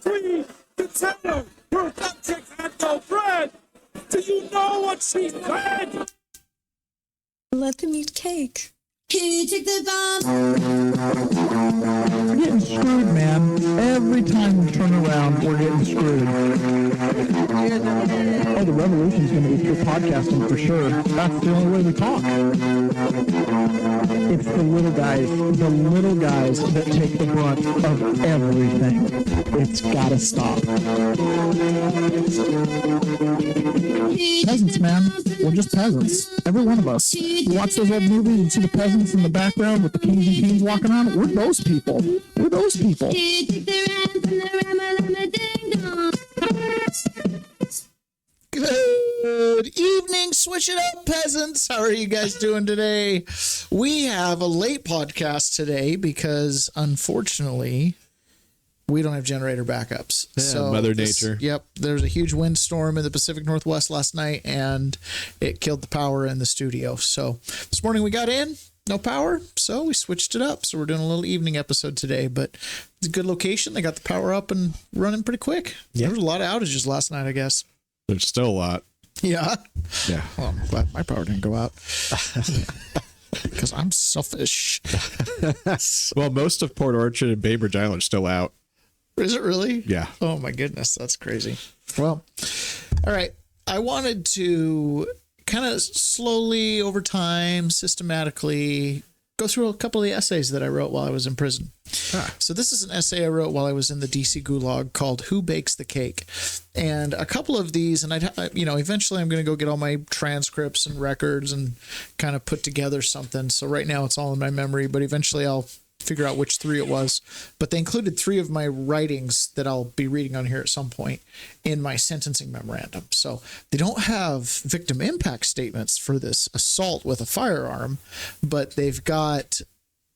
queen to tell her her subjects had no bread. Do you know what she said? Let them eat cake. He took the bomb. We're getting screwed, man. Every time we turn around, we're getting screwed. Oh, the revolution's going to be through podcasting for sure. That's the only way we talk. It's the little guys that take the brunt of everything. It's got to stop. Peasants, man. We're just peasants. Every one of us. You watch those old movies and see the peasants in the background with the kings and queens walking around. We're those people. We're those people. Good evening, switch it up, peasants. How are you guys doing today? We have a late podcast today because, unfortunately, we don't have generator backups. Yeah, Mother Nature. Yep, there's a huge windstorm in the Pacific Northwest last night, and it killed the power in the studio. So this morning we got in, no power, so we switched it up. So we're doing a little evening episode today, but it's a good location. They got the power up and running pretty quick. Yeah. There was a lot of outages last night, I guess. There's still a lot. Yeah. Yeah. Well, I'm glad my power didn't go out. Because I'm selfish. Well, most of Port Orchard and Bainbridge Island are still out. Is it really? Yeah. Oh my goodness, that's crazy. Well, all right. I wanted to kind of slowly, over time, systematically go through a couple of the essays that I wrote while I was in prison. So this is an essay I wrote while I was in the DC Gulag called "Who Bakes the Cake?" And a couple of these, and eventually I'm going to go get all my transcripts and records and kind of put together something. So right now it's all in my memory, but eventually I'll figure out which three it was. But they included three of my writings that I'll be reading on here at some point in my sentencing memorandum. So they don't have victim impact statements for this assault with a firearm, but they've got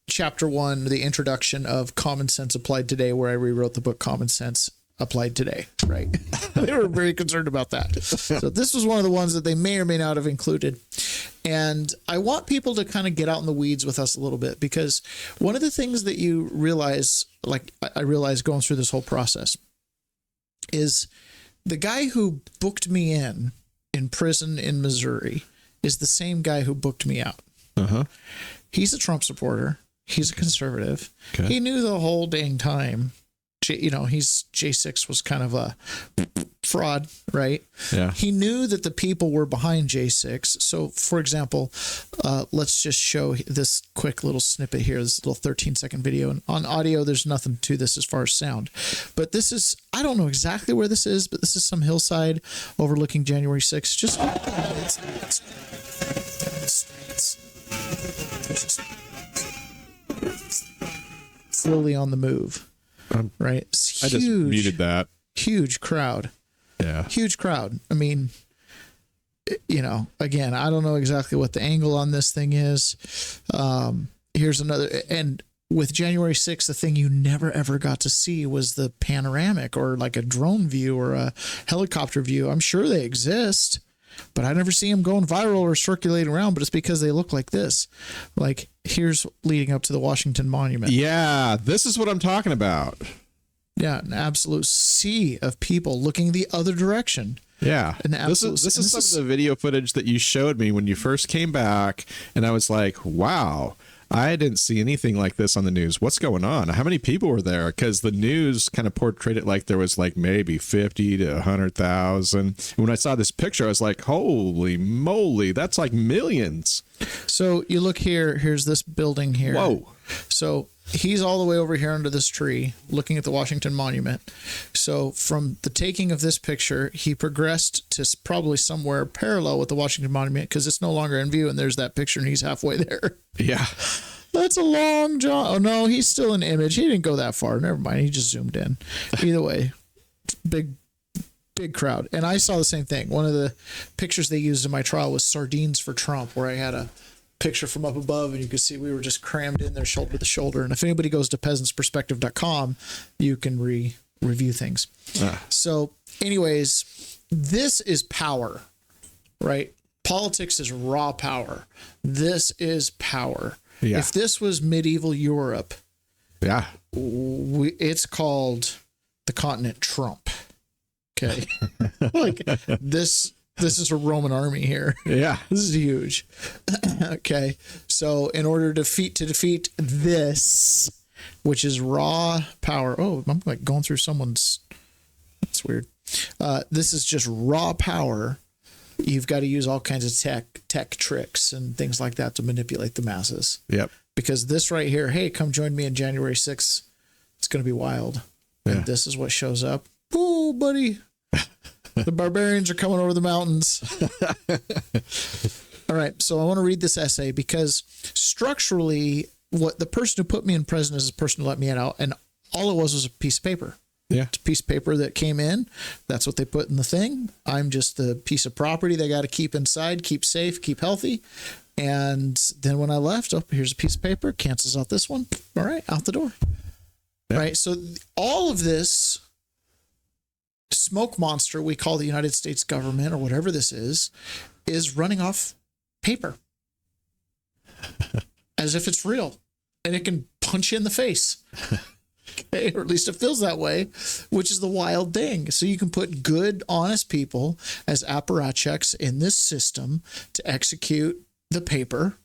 chapter 1, the introduction of Common Sense Applied Today, where I rewrote the book Common Sense Applied Today, right? They were very concerned about that. So this was one of the ones that they may or may not have included. And I want people to kind of get out in the weeds with us a little bit, because one of the things that you realize, like I realized going through this whole process, is the guy who booked me in prison in Missouri is the same guy who booked me out. Uh-huh. He's a Trump supporter. He's a conservative. Okay. He knew the whole dang time. J6 was kind of a fraud, right? Yeah. He knew that the people were behind J6. So, for example, let's just show this quick little snippet here, this little 13-second video. And on audio, there's nothing to this as far as sound. But this is, I don't know exactly where this is, but this is some hillside overlooking January 6th. Just slowly on the move. Right. It's huge, I just muted that. Huge crowd. Yeah. Huge crowd. I mean, again, I don't know exactly what the angle on this thing is. Here's another. And with January 6th, the thing you never, ever got to see was the panoramic or like a drone view or a helicopter view. I'm sure they exist, but I never see them going viral or circulating around, but it's because they look like this. Like here's leading up to the Washington Monument. Yeah, this is what I'm talking about. Yeah, an absolute sea of people looking the other direction. Yeah, this is some of the video footage that you showed me when you first came back, and I was like, wow, I didn't see anything like this on the news. What's going on? How many people were there? Because the news kind of portrayed it like there was like maybe 50 to 100,000. When I saw this picture, I was like, holy moly, that's like millions. So you look here, here's this building here. Whoa. So he's all the way over here under this tree looking at the Washington Monument. So from the taking of this picture, he progressed to probably somewhere parallel with the Washington Monument because it's no longer in view, and there's that picture and he's halfway there. Yeah. That's a long jaunt. Oh, no, he's still in image. He didn't go that far. Never mind. He just zoomed in. Either way, big crowd. And I saw the same thing. One of the pictures they used in my trial was Sardines for Trump, where I had a picture from up above and you could see we were just crammed in there shoulder to shoulder. And if anybody goes to peasantsperspective.com, you can review things. So anyways, this is power, right? Politics is raw power. This is power. Yeah. If this was medieval Europe, yeah, it's called the continent Trump. Okay. Like this is a Roman army here. Yeah. This is huge. Okay. So in order to defeat this, which is raw power. Oh, I'm like going through someone's. That's weird. This is just raw power. You've got to use all kinds of tech tricks and things like that to manipulate the masses. Yep. Because this right here, hey, come join me on January 6th. It's going to be wild. Yeah. And this is what shows up. Ooh, buddy. The barbarians are coming over the mountains. All right. So I want to read this essay because structurally, what the person who put me in prison is the person who let me out. And all it was a piece of paper. Yeah. It's a piece of paper that came in. That's what they put in the thing. I'm just the piece of property they got to keep inside, keep safe, keep healthy. And then when I left, oh, here's a piece of paper, cancels out this one. All right, out the door. Yeah. Right. So all of this smoke monster we call the United States government or whatever this is running off paper as if it's real and it can punch you in the face. Okay, or at least it feels that way, which is the wild thing. So you can put good, honest people as apparatchiks in this system to execute the paper.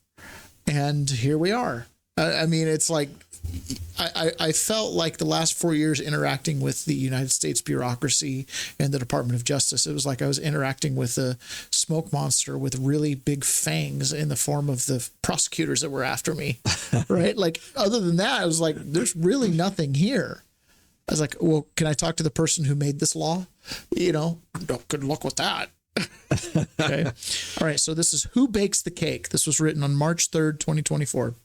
And here we are. I mean, it's like I felt like the last 4 years interacting with the United States bureaucracy and the Department of Justice. It was like I was interacting with a smoke monster with really big fangs in the form of the prosecutors that were after me. Right? Like, other than that, I was like, there's really nothing here. I was like, well, can I talk to the person who made this law? You know, good luck with that. Okay. All right. So this is Who Bakes the Cake? This was written on March 3rd, 2024.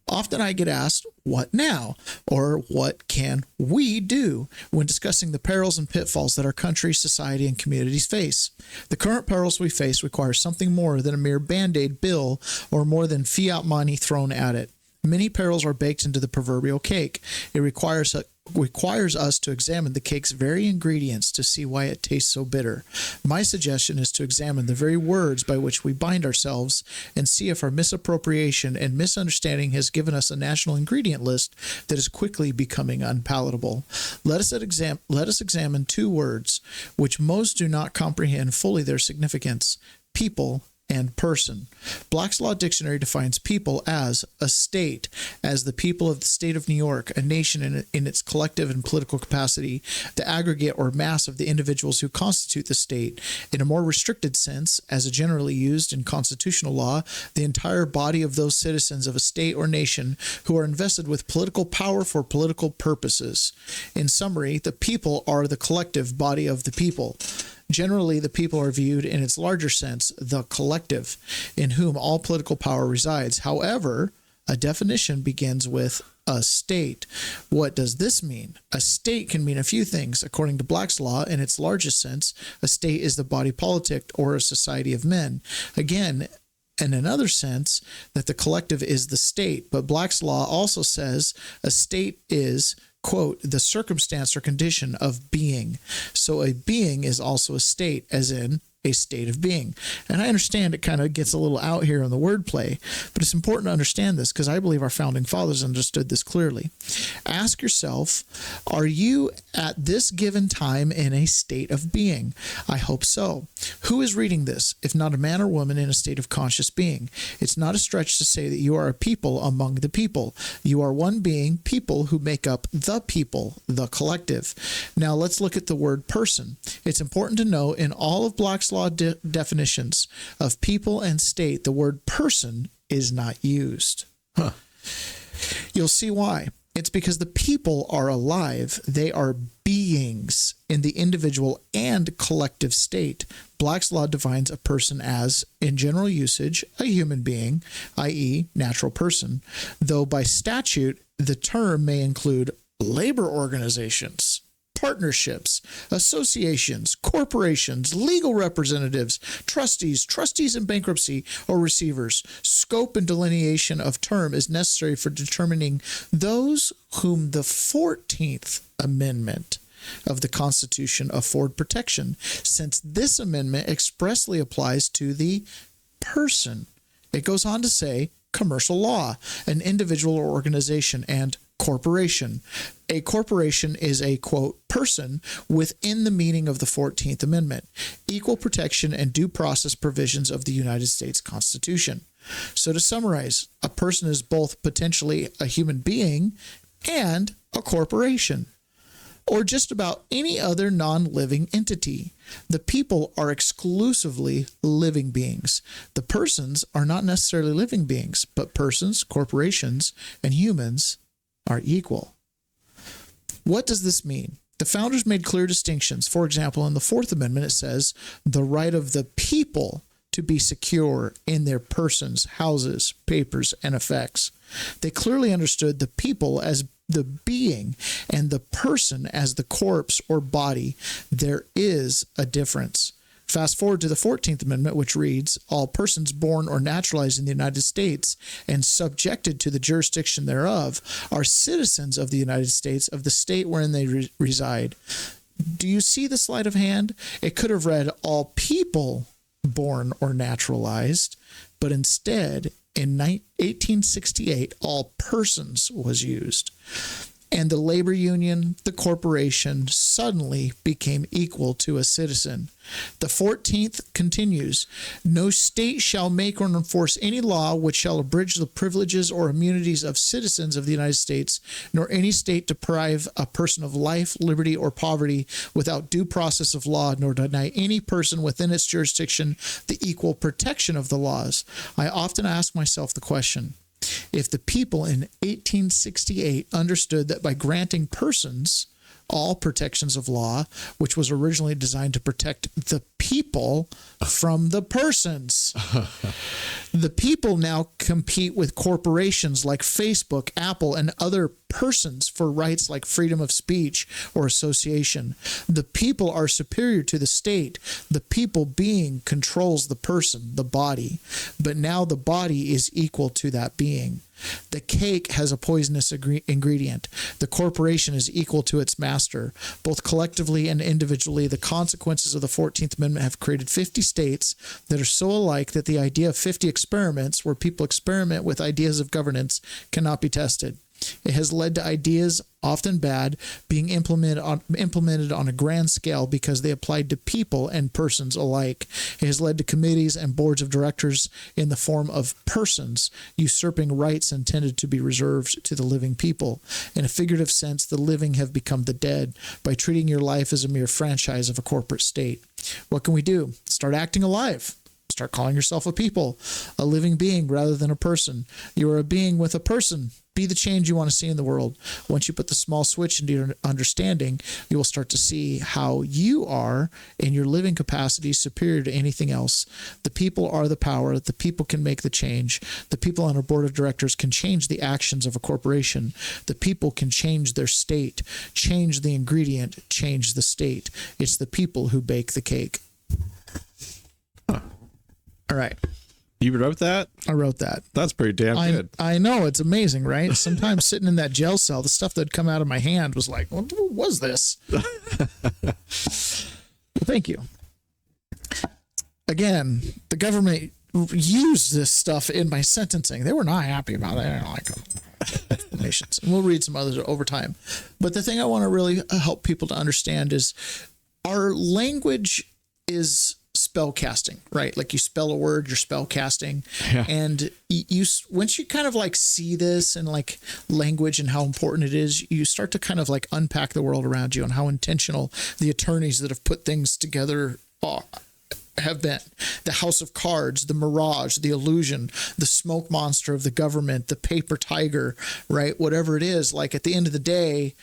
Often I get asked, what now? Or what can we do when discussing the perils and pitfalls that our country, society, and communities face? The current perils we face require something more than a mere Band-Aid bill or more than fiat money thrown at it. Many perils are baked into the proverbial cake. It requires us to examine the cake's very ingredients to see why it tastes so bitter. My suggestion is to examine the very words by which we bind ourselves and see if our misappropriation and misunderstanding has given us a national ingredient list that is quickly becoming unpalatable. Let us examine two words which most do not comprehend fully their significance: people and person. Black's Law Dictionary defines people as a state, as the people of the state of New York, a nation in its collective and political capacity, the aggregate or mass of the individuals who constitute the state. In a more restricted sense, as generally used in constitutional law, the entire body of those citizens of a state or nation who are invested with political power for political purposes. In summary, the people are the collective body of the people. Generally, the people are viewed in its larger sense, the collective, in whom all political power resides. However, a definition begins with a state. What does this mean? A state can mean a few things. According to Black's Law, in its largest sense, a state is the body politic or a society of men. Again, in another sense, that the collective is the state. But Black's Law also says a state is, quote, the circumstance or condition of being. So a being is also a state, as in a state of being. And I understand it kind of gets a little out here on the wordplay, but it's important to understand this because I believe our founding fathers understood this clearly. Ask yourself, are you at this given time in a state of being? I hope so. Who is reading this, if not a man or woman in a state of conscious being? It's not a stretch to say that you are a people among the people. You are one being, people who make up the people, the collective. Now let's look at the word person. It's important to know in all of Black's Law definitions of people and state, the word person is not used. You'll see why. It's because the people are alive. They are beings in the individual and collective state. Black's Law defines a person as, in general usage, a human being, i.e., natural person, though by statute, the term may include labor organizations, partnerships, associations, corporations, legal representatives, trustees in bankruptcy, or receivers. Scope and delineation of term is necessary for determining those whom the 14th Amendment of the Constitution afford protection, since this amendment expressly applies to the person. It goes on to say commercial law, an individual or organization, and corporation. A corporation is a, quote, person within the meaning of the 14th Amendment, equal protection and due process provisions of the United States Constitution. So to summarize, a person is both potentially a human being and a corporation, or just about any other non-living entity. The people are exclusively living beings. The persons are not necessarily living beings, but persons, corporations, and humans are equal. What does this mean? The founders made clear distinctions. For example, in the Fourth Amendment, it says the right of the people to be secure in their persons, houses, papers, and effects. They clearly understood the people as the being and the person as the corpse or body. There is a difference. Fast forward to the 14th Amendment, which reads, all persons born or naturalized in the United States and subjected to the jurisdiction thereof are citizens of the United States, of the state wherein they reside. Do you see the sleight of hand? It could have read all people born or naturalized, but instead, in 1868, all persons was used. And the labor union, the corporation, suddenly became equal to a citizen. The 14th continues, no state shall make or enforce any law which shall abridge the privileges or immunities of citizens of the United States, nor any state deprive a person of life, liberty, or poverty without due process of law, nor deny any person within its jurisdiction the equal protection of the laws. I often ask myself the question, if the people in 1868 understood that by granting persons all protections of law, which was originally designed to protect the people from the persons, the people now compete with corporations like Facebook, Apple, and other persons for rights like freedom of speech or association. The people are superior to the state. The people being controls the person, the body, but now the body is equal to that being. The cake has a poisonous ingredient. The corporation is equal to its master. Both collectively and individually, the consequences of the 14th Amendment have created 50 states that are so alike that the idea of 50 experiments where people experiment with ideas of governance cannot be tested. It has led to ideas, often bad, being implemented on a grand scale because they applied to people and persons alike. It has led to committees and boards of directors in the form of persons usurping rights intended to be reserved to the living people. In a figurative sense, the living have become the dead by treating your life as a mere franchise of a corporate state. What can we do? Start acting alive. Start calling yourself a people, a living being rather than a person. You are a being with a person. Be the change you want to see in the world. Once you put the small switch into your understanding, you will start to see how you are in your living capacity superior to anything else. The people are the power. The people can make the change. The people on our board of directors can change the actions of a corporation. The people can change their state, change the ingredient, change the state. It's the people who bake the cake. All right. You wrote that? I wrote that. That's pretty damn good. I know. It's amazing, right? Sometimes sitting in that jail cell, the stuff that would come out of my hand was like, what was this? Thank you. Again, the government used this stuff in my sentencing. They were not happy about it. I don't like them. Explanations. And we'll read some others over time. But the thing I want to really help people to understand is our language is spell casting, right? Like you spell a word, you're spell casting. Yeah. And you once you kind of like see this and like language and how important it is, you start to kind of like unpack the world around you and how intentional the attorneys that have put things together have been. The House of Cards, the Mirage, the Illusion, the smoke monster of the government, the paper tiger, right? Whatever it is, like at the end of the day,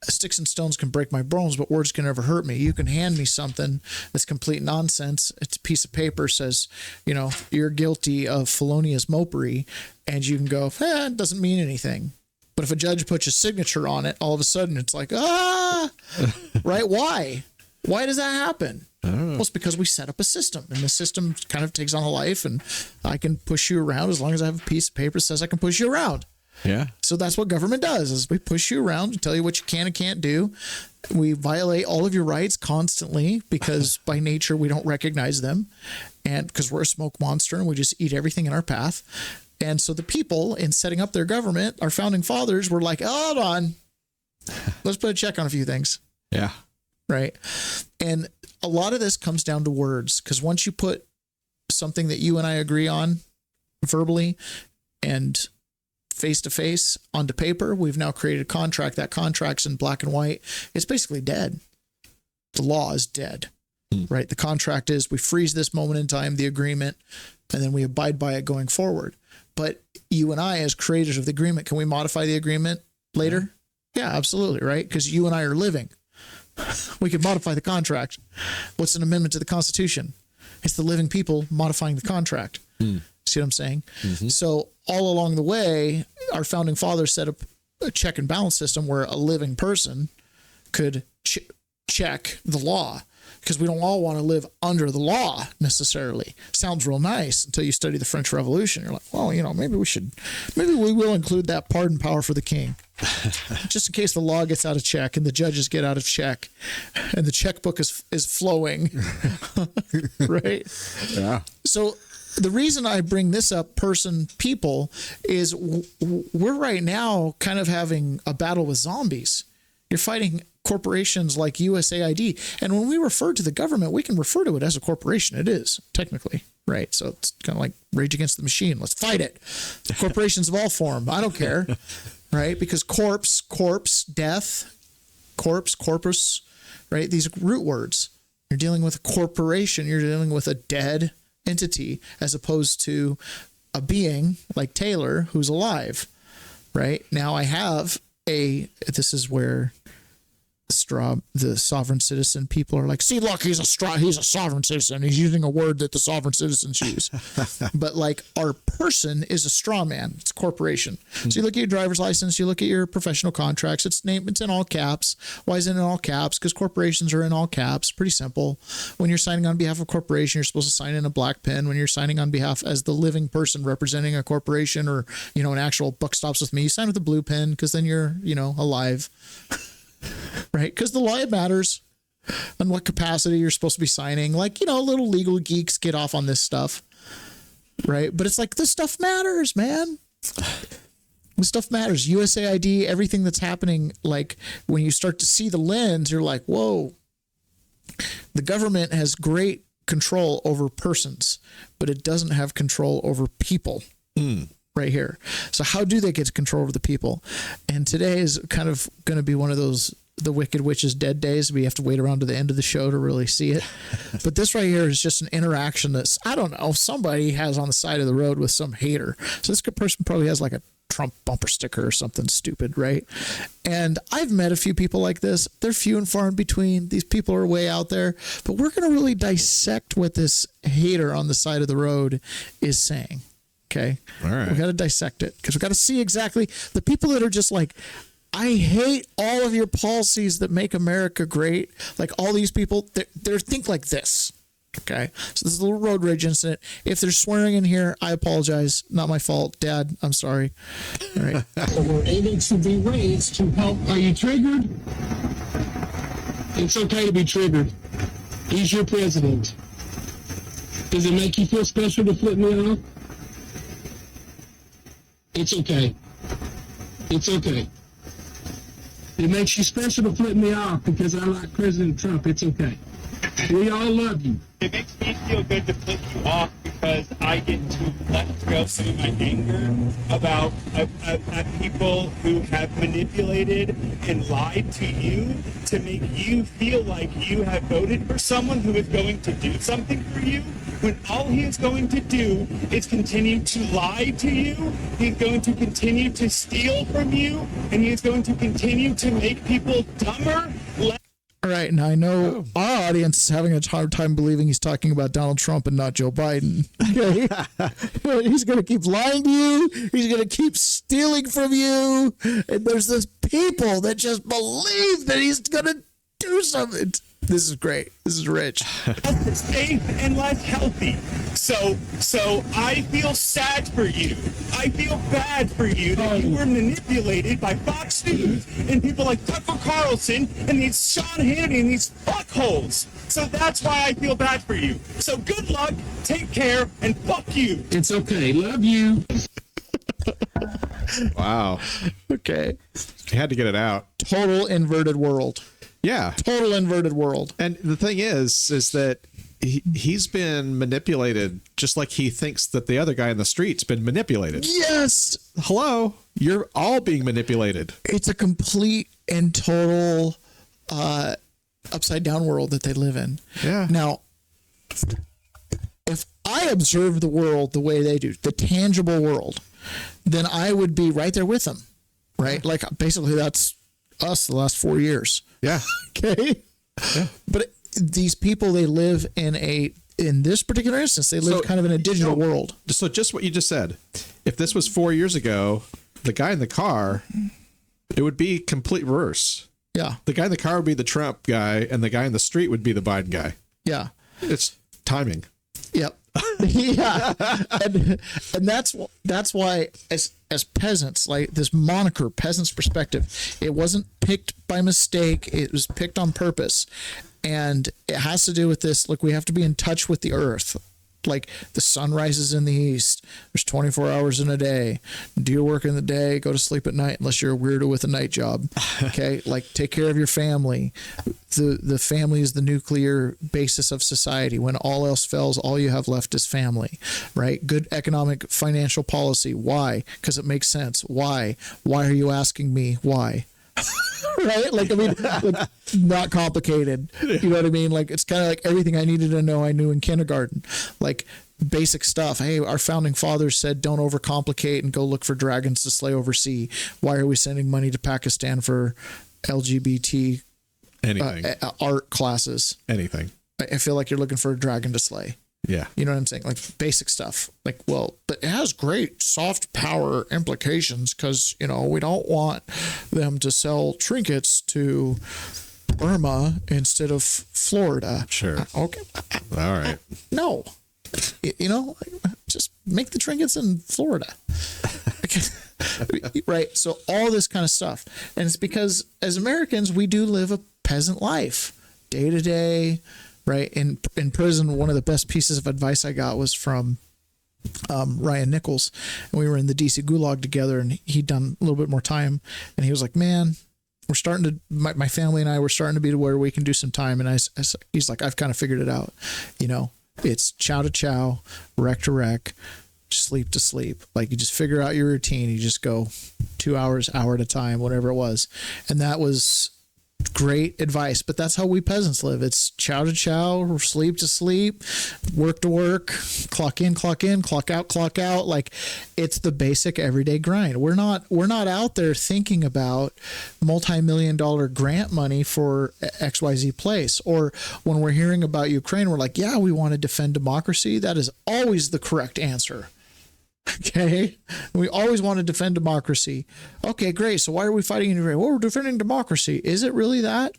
sticks and stones can break my bones, but words can never hurt me. You can hand me something that's complete nonsense. It's a piece of paper says, you know, you're guilty of felonious mopery, and you can go, it doesn't mean anything. But if a judge puts a signature on it, all of a sudden it's like, right? Why? Why does that happen? Well, it's because we set up a system, and the system kind of takes on a life, and I can push you around as long as I have a piece of paper that says I can push you around. Yeah. So that's what government does, is we push you around and tell you what you can and can't do. We violate all of your rights constantly because by nature we don't recognize them, and because we're a smoke monster and we just eat everything in our path. And so the people, in setting up their government, our founding fathers were like, hold on, let's put a check on a few things. Yeah. Right. And a lot of this comes down to words, because once you put something that you and I agree on verbally and face to face onto paper, we've now created a contract. That contract's in black and white. It's basically dead. The law is dead, right? The contract is we freeze this moment in time, the agreement, and then we abide by it going forward. But you and I, as creators of the agreement, can we modify the agreement later? Yeah, absolutely, right? Because you and I are living. We could modify the contract. What's an amendment to the Constitution? It's the living people modifying the contract. See what I'm saying? So all along the way, our founding fathers set up a check and balance system where a living person could check the law, because we don't all want to live under the law necessarily. Sounds real nice until you study the French Revolution. You're like, well, maybe we will include that pardon power for the king, just in case the law gets out of check and the judges get out of check and the checkbook is flowing. Right? Yeah. So the reason I bring this up, people, is we're right now kind of having a battle with zombies. You're fighting corporations like USAID. And when we refer to the government, we can refer to it as a corporation. It is, technically, right? So it's kind of like Rage Against the Machine. Let's fight it. Corporations of all form. I don't care, right? Because corpse, death, corpus, right? These are root words. You're dealing with a corporation. You're dealing with a dead entity as opposed to a being like Taylor who's alive, right? Now I have this is where the sovereign citizen people are like, see, look, he's a sovereign citizen. He's using a word that the sovereign citizens use. But like, our person is a straw man. It's a corporation. So you look at your driver's license, you look at your professional contracts, it's in all caps. Why is it in all caps? Because corporations are in all caps. Pretty simple. When you're signing on behalf of a corporation, you're supposed to sign in a black pen. When you're signing on behalf as the living person representing a corporation, or, an actual buck stops with me, you sign with a blue pen, because then you're, alive. Right? Because the law matters on what capacity you're supposed to be signing. Like, little legal geeks get off on this stuff. Right? But it's like, this stuff matters, man. This stuff matters. USAID, everything that's happening, like when you start to see the lens, you're like, whoa, the government has great control over persons, but it doesn't have control over people. Right here. So how do they get control over the people? And today is kind of going to be one of those, the Wicked Witch's dead days. We have to wait around to the end of the show to really see it. But this right here is just an interaction that's, I don't know, somebody has on the side of the road with some hater. So this person probably has like a Trump bumper sticker or something stupid, right? And I've met a few people like this. They're few and far in between. These people are way out there. But we're going to really dissect what this hater on the side of the road is saying. Okay. All right. We got to dissect it, because we got to see exactly the people that are just like, I hate all of your policies that make America great. Like all these people, they think like this. Okay. So this is a little road rage incident. If there's swearing in here, I apologize. Not my fault. Dad, I'm sorry. All right. We're able to be raised to help. Are you triggered? It's okay to be triggered. He's your president. Does it make you feel special to flip me off? It's okay. It's okay. It makes you special to flip me off because I like President Trump. It's okay. We all love you. It makes me feel good to flip you off because I get to let go some of my anger about at people who have manipulated and lied to you to make you feel like you have voted for someone who is going to do something for you, when all he is going to do is continue to lie to you. He's going to continue to steal from you, and he is going to continue to make people dumber. All right, now I know our audience is having a hard time believing he's talking about Donald Trump and not Joe Biden. Okay? He's going to keep lying to you. He's going to keep stealing from you. And there's this people that just believe that he's going to do something. This is great. This is rich. Less safe and less healthy. So I feel sad for you. I feel bad for you that you were manipulated by Fox News and people like Tucker Carlson and these Sean Hannity and these fuckholes. So that's why I feel bad for you. So good luck, take care, and fuck you. It's okay. Love you. Wow. Okay. You had to get it out. Total inverted world. Yeah. Total inverted world. And the thing is that he's been manipulated just like he thinks that the other guy in the street's been manipulated. Yes. Hello. You're all being manipulated. It's a complete and total upside down world that they live in. Yeah. Now, if I observe the world the way they do, the tangible world, then I would be right there with them, right? Like basically that's us the last 4 years. Yeah. Okay. Yeah. But these people, they live in this particular instance, they live kind of in a digital world. So just what you just said, if this was 4 years ago, the guy in the car, it would be complete reverse. Yeah. The guy in the car would be the Trump guy, and the guy in the street would be the Biden guy. Yeah. It's timing. Yep. Yeah. And that's why as peasants, like this moniker, peasant's perspective, it wasn't picked by mistake. It was picked on purpose. And it has to do with this. Look, we have to be in touch with the earth. Like the sun rises in the east. There's 24 hours in a day. Do your work in the day, go to sleep at night, unless you're a weirdo with a night job. Okay. Like take care of your family. The family is the nuclear basis of society. When all else fails, all you have left is family, right? Good economic financial policy. Why? Because it makes sense. Why? Why are you asking me? Why? Right? Like, I mean, like, not complicated. You know what I mean? Like, it's kind of like everything I needed to know I knew in kindergarten. Like, basic stuff. Hey, our founding fathers said don't overcomplicate and go look for dragons to slay overseas. Why are we sending money to Pakistan for LGBT art classes? Anything. I feel like you're looking for a dragon to slay. Yeah. You know what I'm saying? Like basic stuff. Like, well, but it has great soft power implications because, you know, we don't want them to sell trinkets to Burma instead of Florida. Sure. Okay. All right. No. You know, just make the trinkets in Florida. Right. So all this kind of stuff. And it's because as Americans, we do live a peasant life day to day. Right. In prison, one of the best pieces of advice I got was from Ryan Nichols. And we were in the DC Gulag together and he'd done a little bit more time. And he was like, man, we're starting to, my family and I were starting to be to where we can do some time. And he's like, I've kind of figured it out. You know, it's chow to chow, wreck to wreck, sleep to sleep. Like you just figure out your routine. You just go 2 hours, hour at a time, whatever it was. And that was great advice, but that's how we peasants live. It's chow to chow, sleep to sleep, work to work, clock in, clock out. Like it's the basic everyday grind. We're not out there thinking about multi-million-dollar grant money for XYZ place. Or when we're hearing about Ukraine, we're like, yeah, we want to defend democracy. That is always the correct answer. Okay. We always want to defend democracy. Okay, great. So why are we fighting in Ukraine? Well, we're defending democracy. Is it really that?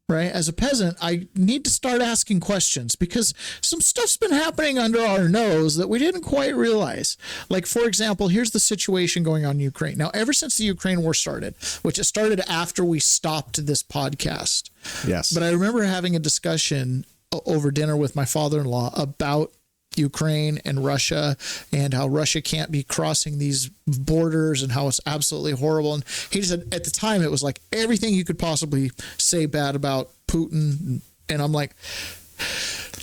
Right? As a peasant, I need to start asking questions because some stuff's been happening under our nose that we didn't quite realize. Like, for example, here's the situation going on in Ukraine. Now, ever since the Ukraine war started, which it started after we stopped this podcast. Yes. But I remember having a discussion over dinner with my father-in-law about Ukraine and Russia and how Russia can't be crossing these borders and how it's absolutely horrible. And he said at the time it was like everything you could possibly say bad about Putin. And I'm like,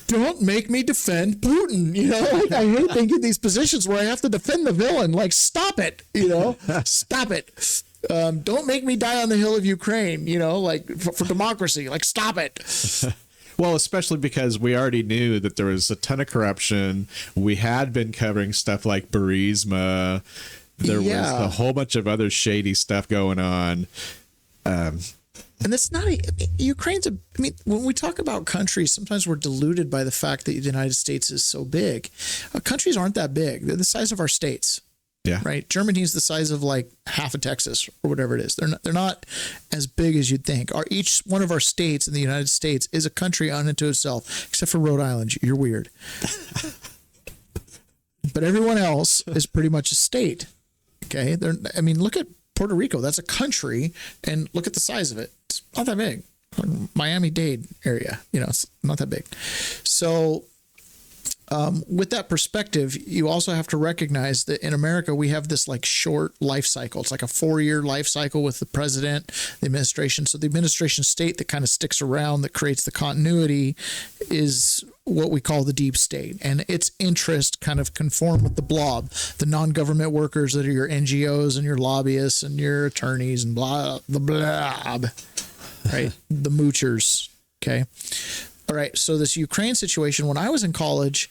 don't make me defend Putin. You know, like, I hate thinking these positions where I have to defend the villain. Like, stop it, you know, stop it. Don't make me die on the hill of Ukraine, you know, like for democracy, like stop it. Well, especially because we already knew that there was a ton of corruption. We had been covering stuff like Burisma. There was a whole bunch of other shady stuff going on. And it's not Ukraine's I mean, when we talk about countries, sometimes we're deluded by the fact that the United States is so big. Countries aren't that big. They're the size of our states. Yeah. Right. Germany's the size of like half of Texas or whatever it is. They're not as big as you'd think. Each one of our states in the United States is a country unto itself, except for Rhode Island. You're weird. But everyone else is pretty much a state. Okay. I mean, look at Puerto Rico. That's a country, and look at the size of it. It's not that big. Miami-Dade area, you know, it's not that big. So with that perspective, you also have to recognize that in America, we have this like short life cycle. It's like a 4-year life cycle with the president, the administration. So the administration state that kind of sticks around, that creates the continuity, is what we call the deep state, and its interest kind of conform with the blob, the non-government workers that are your NGOs and your lobbyists and your attorneys and blah, the blob, right? The moochers. Okay. All right. So this Ukraine situation, when I was in college,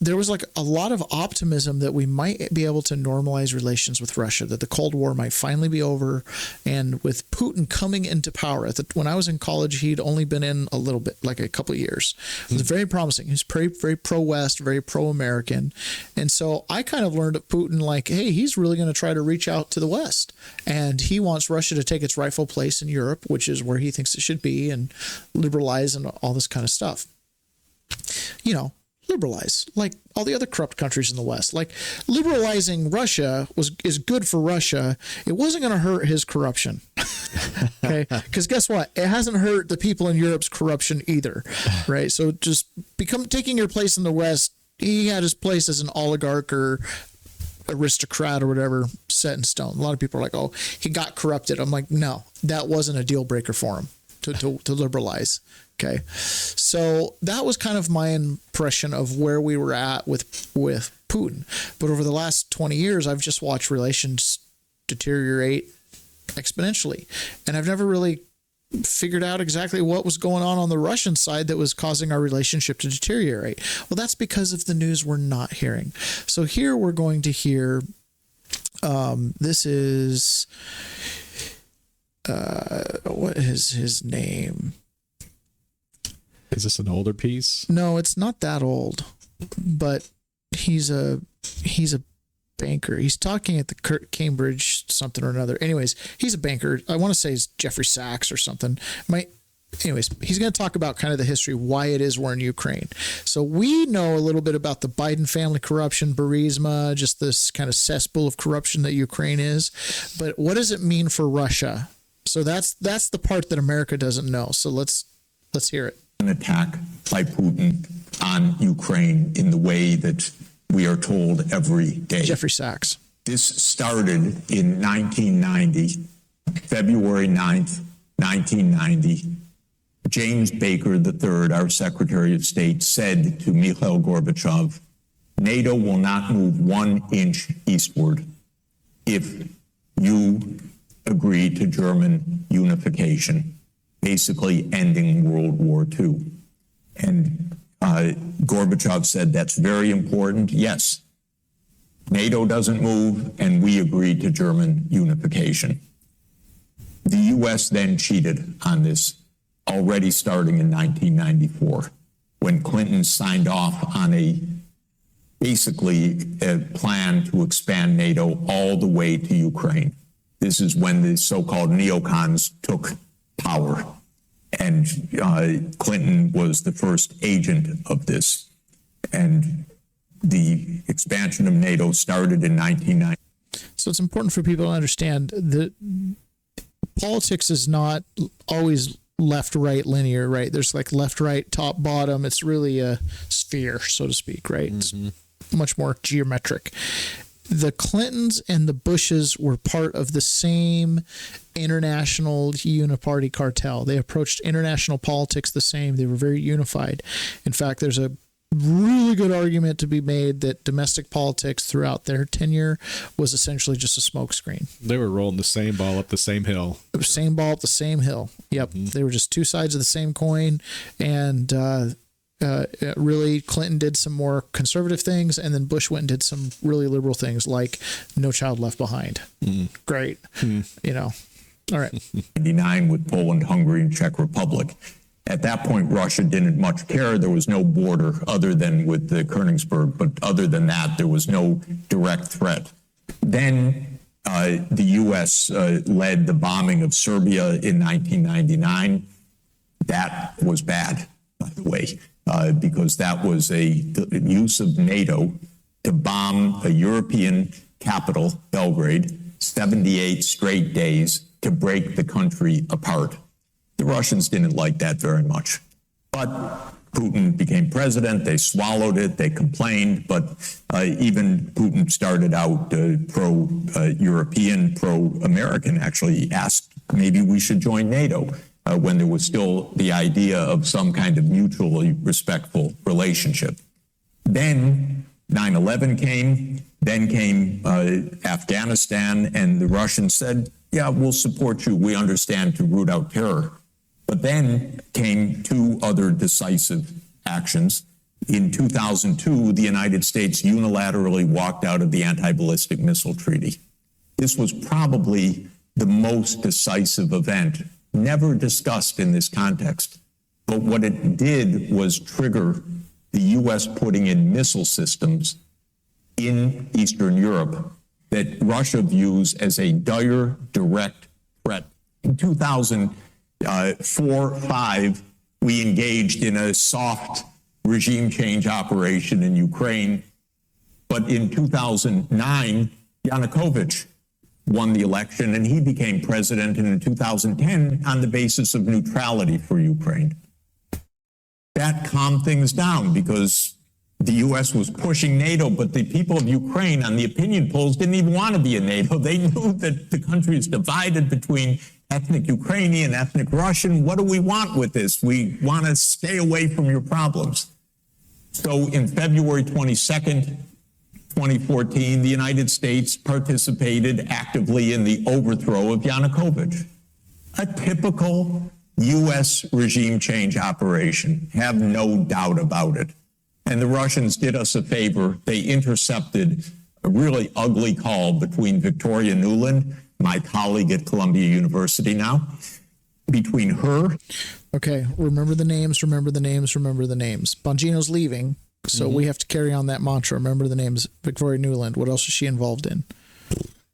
there was like a lot of optimism that we might be able to normalize relations with Russia, that the Cold War might finally be over. And with Putin coming into power, when I was in college, he'd only been in a little bit, like a couple of years. It was very promising. He was very, very pro-West, very pro-American. And so I kind of learned at Putin, like, hey, he's really going to try to reach out to the West. And he wants Russia to take its rightful place in Europe, which is where he thinks it should be, and liberalize and all this kind of stuff. You know, liberalize like all the other corrupt countries in the West. Like liberalizing Russia is good for Russia. It wasn't going to hurt his corruption. Okay, because guess what? It hasn't hurt the people in Europe's corruption either, right? So just taking your place in the West. He had his place as an oligarch or aristocrat or whatever set in stone. A lot of people are like, oh, he got corrupted. I'm like, no, that wasn't a deal breaker for him to liberalize. Okay. So that was kind of my impression of where we were at with Putin. But over the last 20 years, I've just watched relations deteriorate exponentially. And I've never really figured out exactly what was going on the Russian side that was causing our relationship to deteriorate. Well, that's because of the news we're not hearing. So here we're going to hear, this is, what is his name? Is this an older piece? No, it's not that old, but he's a banker. He's talking at the Cambridge something or another. Anyways, he's a banker. I want to say it's Jeffrey Sachs or something. Anyways, he's going to talk about kind of the history, why it is we're in Ukraine. So we know a little bit about the Biden family corruption, Burisma, just this kind of cesspool of corruption that Ukraine is. But what does it mean for Russia? So that's the part that America doesn't know. So let's hear it. An attack by Putin on Ukraine in the way that we are told every day. Jeffrey Sachs. This started in 1990, February 9th, 1990. James Baker III, our Secretary of State, said to Mikhail Gorbachev, NATO will not move 1 inch eastward if you agree to German unification, basically ending World War II. And Gorbachev said, that's very important. Yes, NATO doesn't move, and we agreed to German unification. The U.S. then cheated on this, already starting in 1994, when Clinton signed off on basically a plan to expand NATO all the way to Ukraine. This is when the so-called neocons took power. And Clinton was the first agent of this. And the expansion of NATO started in 1990. So it's important for people to understand that politics is not always left-right linear, right? There's like left-right, top-bottom. It's really a sphere, so to speak, right? Mm-hmm. It's much more geometric. The Clintons and the Bushes were part of the same international uniparty cartel. They approached international politics the same. They were very unified. In fact, there's a really good argument to be made that domestic politics throughout their tenure was essentially just a smokescreen. They were rolling the same ball up the same hill. Same ball up the same hill. Yep. Mm-hmm. They were just two sides of the same coin. And really, Clinton did some more conservative things, and then Bush went and did some really liberal things like No Child Left Behind. Mm. Great. You know. All right. 1999 with Poland, Hungary, and Czech Republic. At that point, Russia didn't much care. There was no border other than with the Königsberg, but other than that, there was no direct threat. Then the U.S. led the bombing of Serbia in 1999. That was bad, by the way, because that was the use of NATO to bomb a European capital, Belgrade, 78 straight days to break the country apart. The Russians didn't like that very much. But Putin became president, they swallowed it, they complained, but even Putin started out pro-European, pro-American, actually asked maybe we should join NATO when there was still the idea of some kind of mutually respectful relationship. Then 9/11 came, then came Afghanistan, and the Russians said, yeah, we'll support you, we understand, to root out terror. But then came two other decisive actions. In 2002, the United States unilaterally walked out of the Anti-Ballistic Missile Treaty. This was probably the most decisive event, never discussed in this context. But what it did was trigger the U.S. putting in missile systems in Eastern Europe that Russia views as a dire, direct threat. In 2004-5, we engaged in a soft regime change operation in Ukraine. But in 2009, Yanukovych won the election and he became president, and in 2010 on the basis of neutrality for Ukraine. That calmed things down because the U.S. was pushing NATO, but the people of Ukraine on the opinion polls didn't even want to be in NATO. They knew that the country is divided between ethnic Ukrainian, ethnic Russian. What do we want with this? We want to stay away from your problems. So in February 22nd, 2014, the United States participated actively in the overthrow of Yanukovych. A typical U.S. regime change operation, have no doubt about it. And the Russians did us a favor. They intercepted a really ugly call between Victoria Nuland, my colleague at Columbia University now, between her. Okay, remember the names, remember the names, remember the names. Bongino's leaving, so we have to carry on that mantra. Remember the names. Victoria Nuland, what else is she involved in?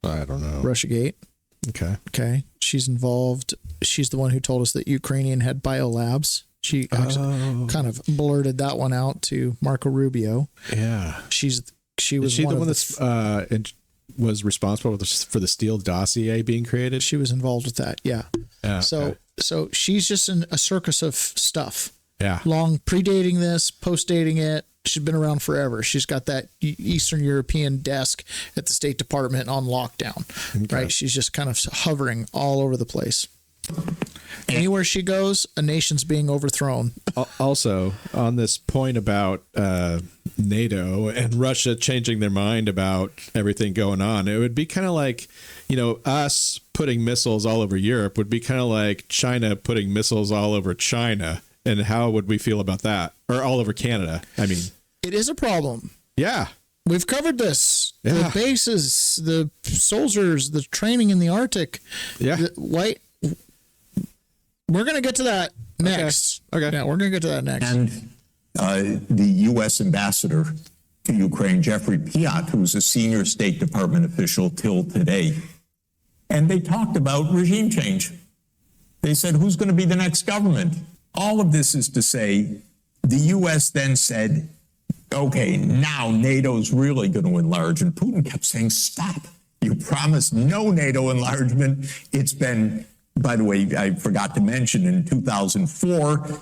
I don't know. Russiagate. Okay. She's involved. She's the one who told us that Ukrainian had biolabs. She kind of blurted that one out to Marco Rubio. Yeah. She was the one that was responsible for the Steele dossier being created? She was involved with that. Yeah. So she's just in a circus of stuff. Yeah. Long predating this, post-dating it. She's been around forever. She's got that Eastern European desk at the State Department on lockdown, right? She's just kind of hovering all over the place. Anywhere she goes, a nation's being overthrown. Also, on this point about NATO and Russia changing their mind about everything going on, it would be kind of like, us putting missiles all over Europe would be kind of like China putting missiles all over China. And how would we feel about that? Or all over Canada? I mean, it is a problem. Yeah. We've covered this. Yeah. The bases, the soldiers, the training in the Arctic. Yeah. We're going to get to that next. Okay. Yeah, we're going to get to that next. And the U.S. ambassador to Ukraine, Jeffrey Piat, who's a senior State Department official till today, and they talked about regime change. They said, who's going to be the next government? All of this is to say, the U.S. then said, okay, now NATO's really going to enlarge. And Putin kept saying, stop. You promised no NATO enlargement. It's been, by the way, I forgot to mention, in 2004,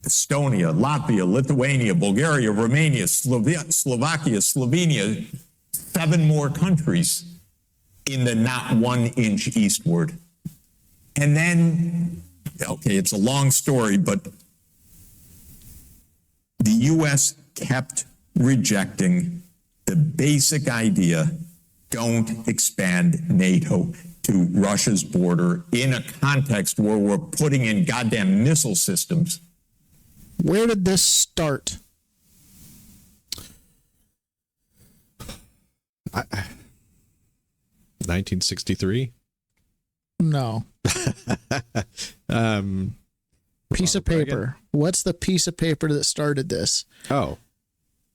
Estonia, Latvia, Lithuania, Bulgaria, Romania, Slovakia, Slovenia, 7 more countries in the not 1 inch eastward. And then, okay, it's a long story, but the U.S. kept rejecting the basic idea, don't expand NATO to Russia's border in a context where we're putting in goddamn missile systems. Where did this start? 1963? No. Piece of paper. What's the piece of paper that started this? Oh,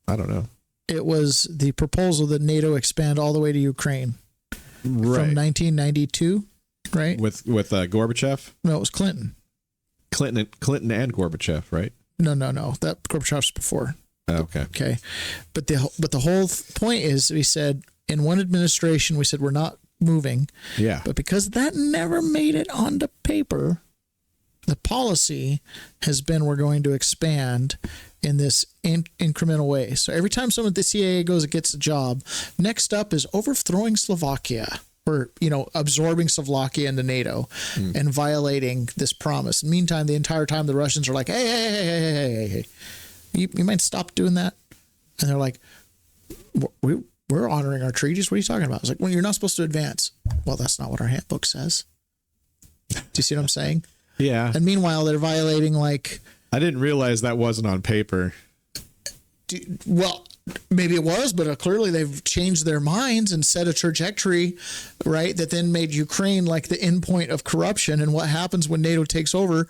I don't know. It was the proposal that NATO expand all the way to Ukraine. Right. From 1992, right? With Gorbachev? No, it was Clinton. Clinton and Gorbachev, right? No. That Gorbachev's before. Okay. Okay. But the whole point is, we said in one administration, we said we're not moving. Yeah. But because that never made it onto paper, The policy has been we're going to expand in this incremental way. So every time someone at the CIA goes and gets a job, next up is overthrowing Slovakia, or, you know, absorbing Slovakia into NATO and violating this promise. Meantime, the entire time the Russians are like, hey, you might stop doing that. And they're like, we're honoring our treaties. What are you talking about? It's like, well, you're not supposed to advance. Well, that's not what our handbook says. Do you see what I'm saying? Yeah. And meanwhile, they're violating, like... I didn't realize that wasn't on paper. Well, maybe it was, but clearly they've changed their minds and set a trajectory, right, that then made Ukraine like the endpoint of corruption. And what happens when NATO takes over,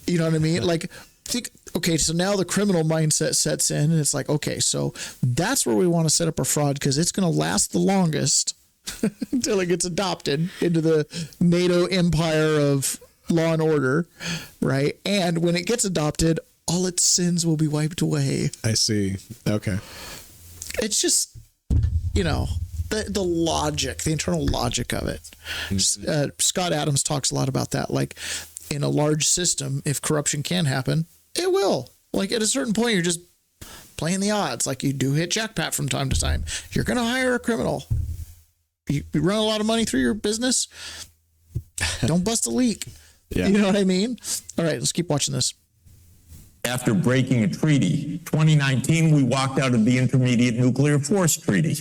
you know what I mean? Like, think, okay, so now the criminal mindset sets in, and it's like, okay, so that's where we want to set up our fraud, because it's going to last the longest until it gets adopted into the NATO empire of law and order, right? And when it gets adopted, all its sins will be wiped away. I see. Okay. It's just, you know, the logic, the internal logic of it. Scott Adams talks a lot about that. Like, in a large system, if corruption can happen, it will. Like, at a certain point, you're just playing the odds. Like, you do hit jackpot from time to time. You're going to hire a criminal. You run a lot of money through your business. Don't bust a leak. Yeah. You know what I mean? All right, let's keep watching this. After breaking a treaty, 2019, we walked out of the Intermediate Nuclear Force Treaty.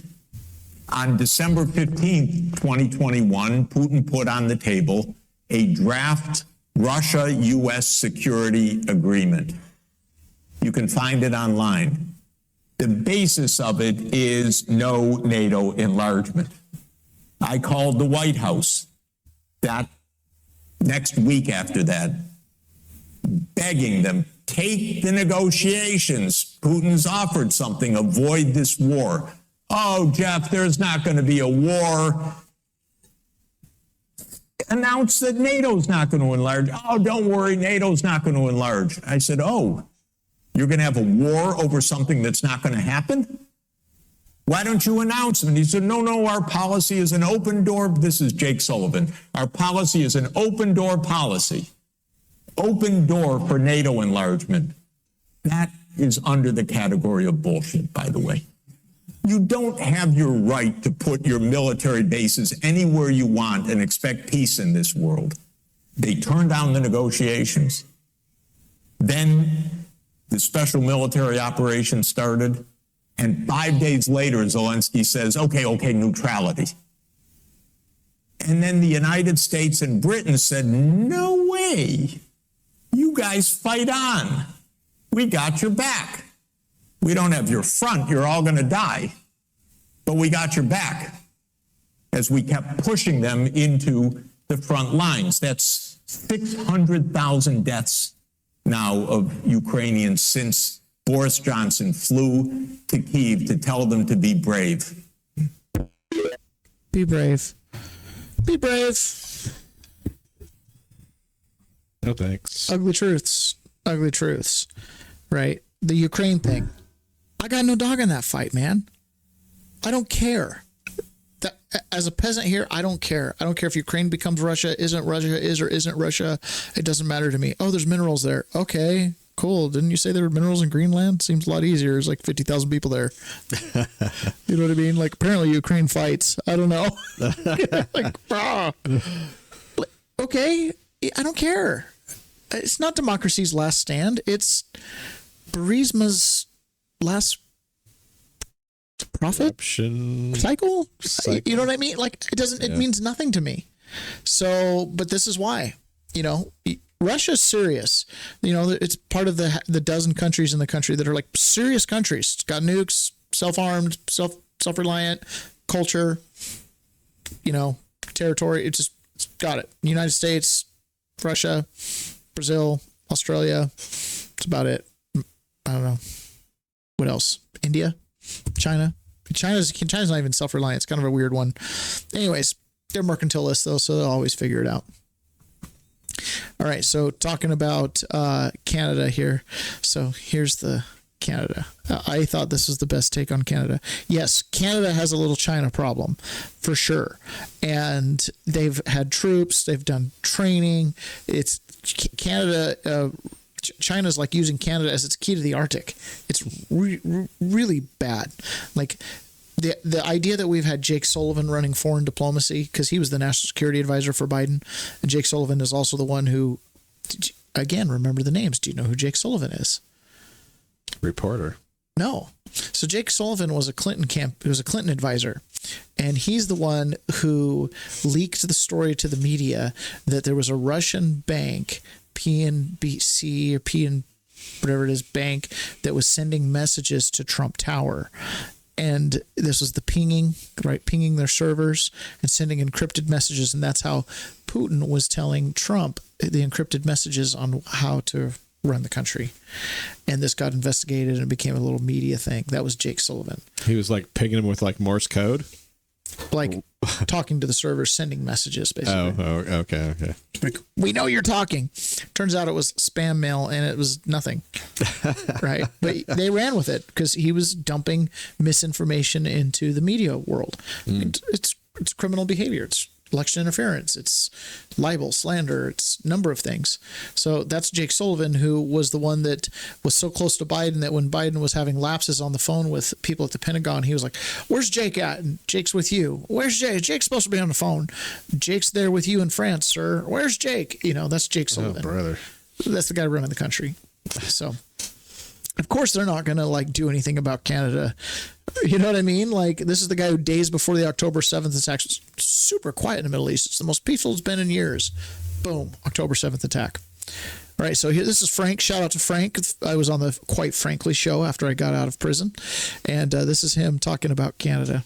On December 15th, 2021, Putin put on the table a draft Russia-U.S. security agreement. You can find it online. The basis of it is no NATO enlargement. I called the White House that next week after that, begging them, take the negotiations. Putin's offered something, avoid this war. Oh, Jeff, there's not going to be a war. Announce that NATO's not going to enlarge. Oh, don't worry, NATO's not going to enlarge. I said, oh, you're going to have a war over something that's not going to happen? Why don't you announce them? And he said, no, our policy is an open door. This is Jake Sullivan. Our policy is an open door policy. Open door for NATO enlargement. That is under the category of bullshit, by the way. You don't have your right to put your military bases anywhere you want and expect peace in this world. They turned down the negotiations. Then the special military operation started. And 5 days later, Zelensky says, okay, neutrality. And then the United States and Britain said, no way. You guys fight on. We got your back. We don't have your front. You're all going to die. But we got your back as we kept pushing them into the front lines. That's 600,000 deaths now of Ukrainians since Boris Johnson flew to Kyiv to tell them to be brave. Be brave. Be brave. No thanks. Ugly truths. Ugly truths. Right? The Ukraine thing. I got no dog in that fight, man. I don't care. As a peasant here, I don't care. I don't care if Ukraine becomes Russia, isn't Russia, is or isn't Russia. It doesn't matter to me. Oh, there's minerals there. Okay, cool. Didn't you say there were minerals in Greenland? Seems a lot easier. There's like 50,000 people there. You know what I mean? Like, apparently Ukraine fights. I don't know. Okay, I don't care. It's not democracy's last stand. It's Burisma's last profit cycle. You know what I mean? Like, it doesn't, it means nothing to me. So, but this is why, you know, Russia's serious. You know, it's part of the dozen countries in the country that are like serious countries. It's got nukes, self-armed, self-reliant culture, you know, territory. It's got it. United States, Russia, Brazil, Australia. That's about it. I don't know. What else? India? China. China's not even self-reliant. It's kind of a weird one. Anyways, they're mercantilists though, so they'll always figure it out. All right, so talking about Canada here. So here's the Canada. I thought this was the best take on Canada. Yes, Canada has a little China problem, for sure. And they've had troops, they've done training. It's Canada, China's like using Canada as its key to the Arctic. It's really bad. Like the idea that we've had Jake Sullivan running foreign diplomacy, because he was the national security advisor for Biden, and Jake Sullivan is also the one who, again, remember the names. Do you know who Jake Sullivan is? Reporter. No. So Jake Sullivan was a Clinton advisor, and he's the one who leaked the story to the media that there was a Russian bank, PNBC or PN whatever it is bank, that was sending messages to Trump Tower. And this was the pinging their servers and sending encrypted messages. And that's how Putin was telling Trump the encrypted messages on how to run the country. And this got investigated and it became a little media thing. That was Jake Sullivan. He was like pinging him with like Morse code? Like talking to the servers, sending messages, basically. Oh, okay. Like, we know you're talking. Turns out it was spam mail and it was nothing. Right. But they ran with it because he was dumping misinformation into the media world. It's criminal behavior. It's election interference. It's libel, slander. It's a number of things. So that's Jake Sullivan, who was the one that was so close to Biden that when Biden was having lapses on the phone with people at the Pentagon, he was like, "Where's Jake at?" And Jake's with you. "Where's Jake? Jake's supposed to be on the phone." "Jake's there with you in France, sir." "Where's Jake?" That's Jake Sullivan. Oh, brother. That's the guy running the country. So, of course, they're not going to like do anything about Canada. You know what I mean? Like, this is the guy who days before the October 7th attack was super quiet in the Middle East. It's the most peaceful it's been in years. Boom, October 7th attack. All right, so here, this is Frank. Shout out to Frank. I was on the Quite Frankly show after I got out of prison. And this is him talking about Canada.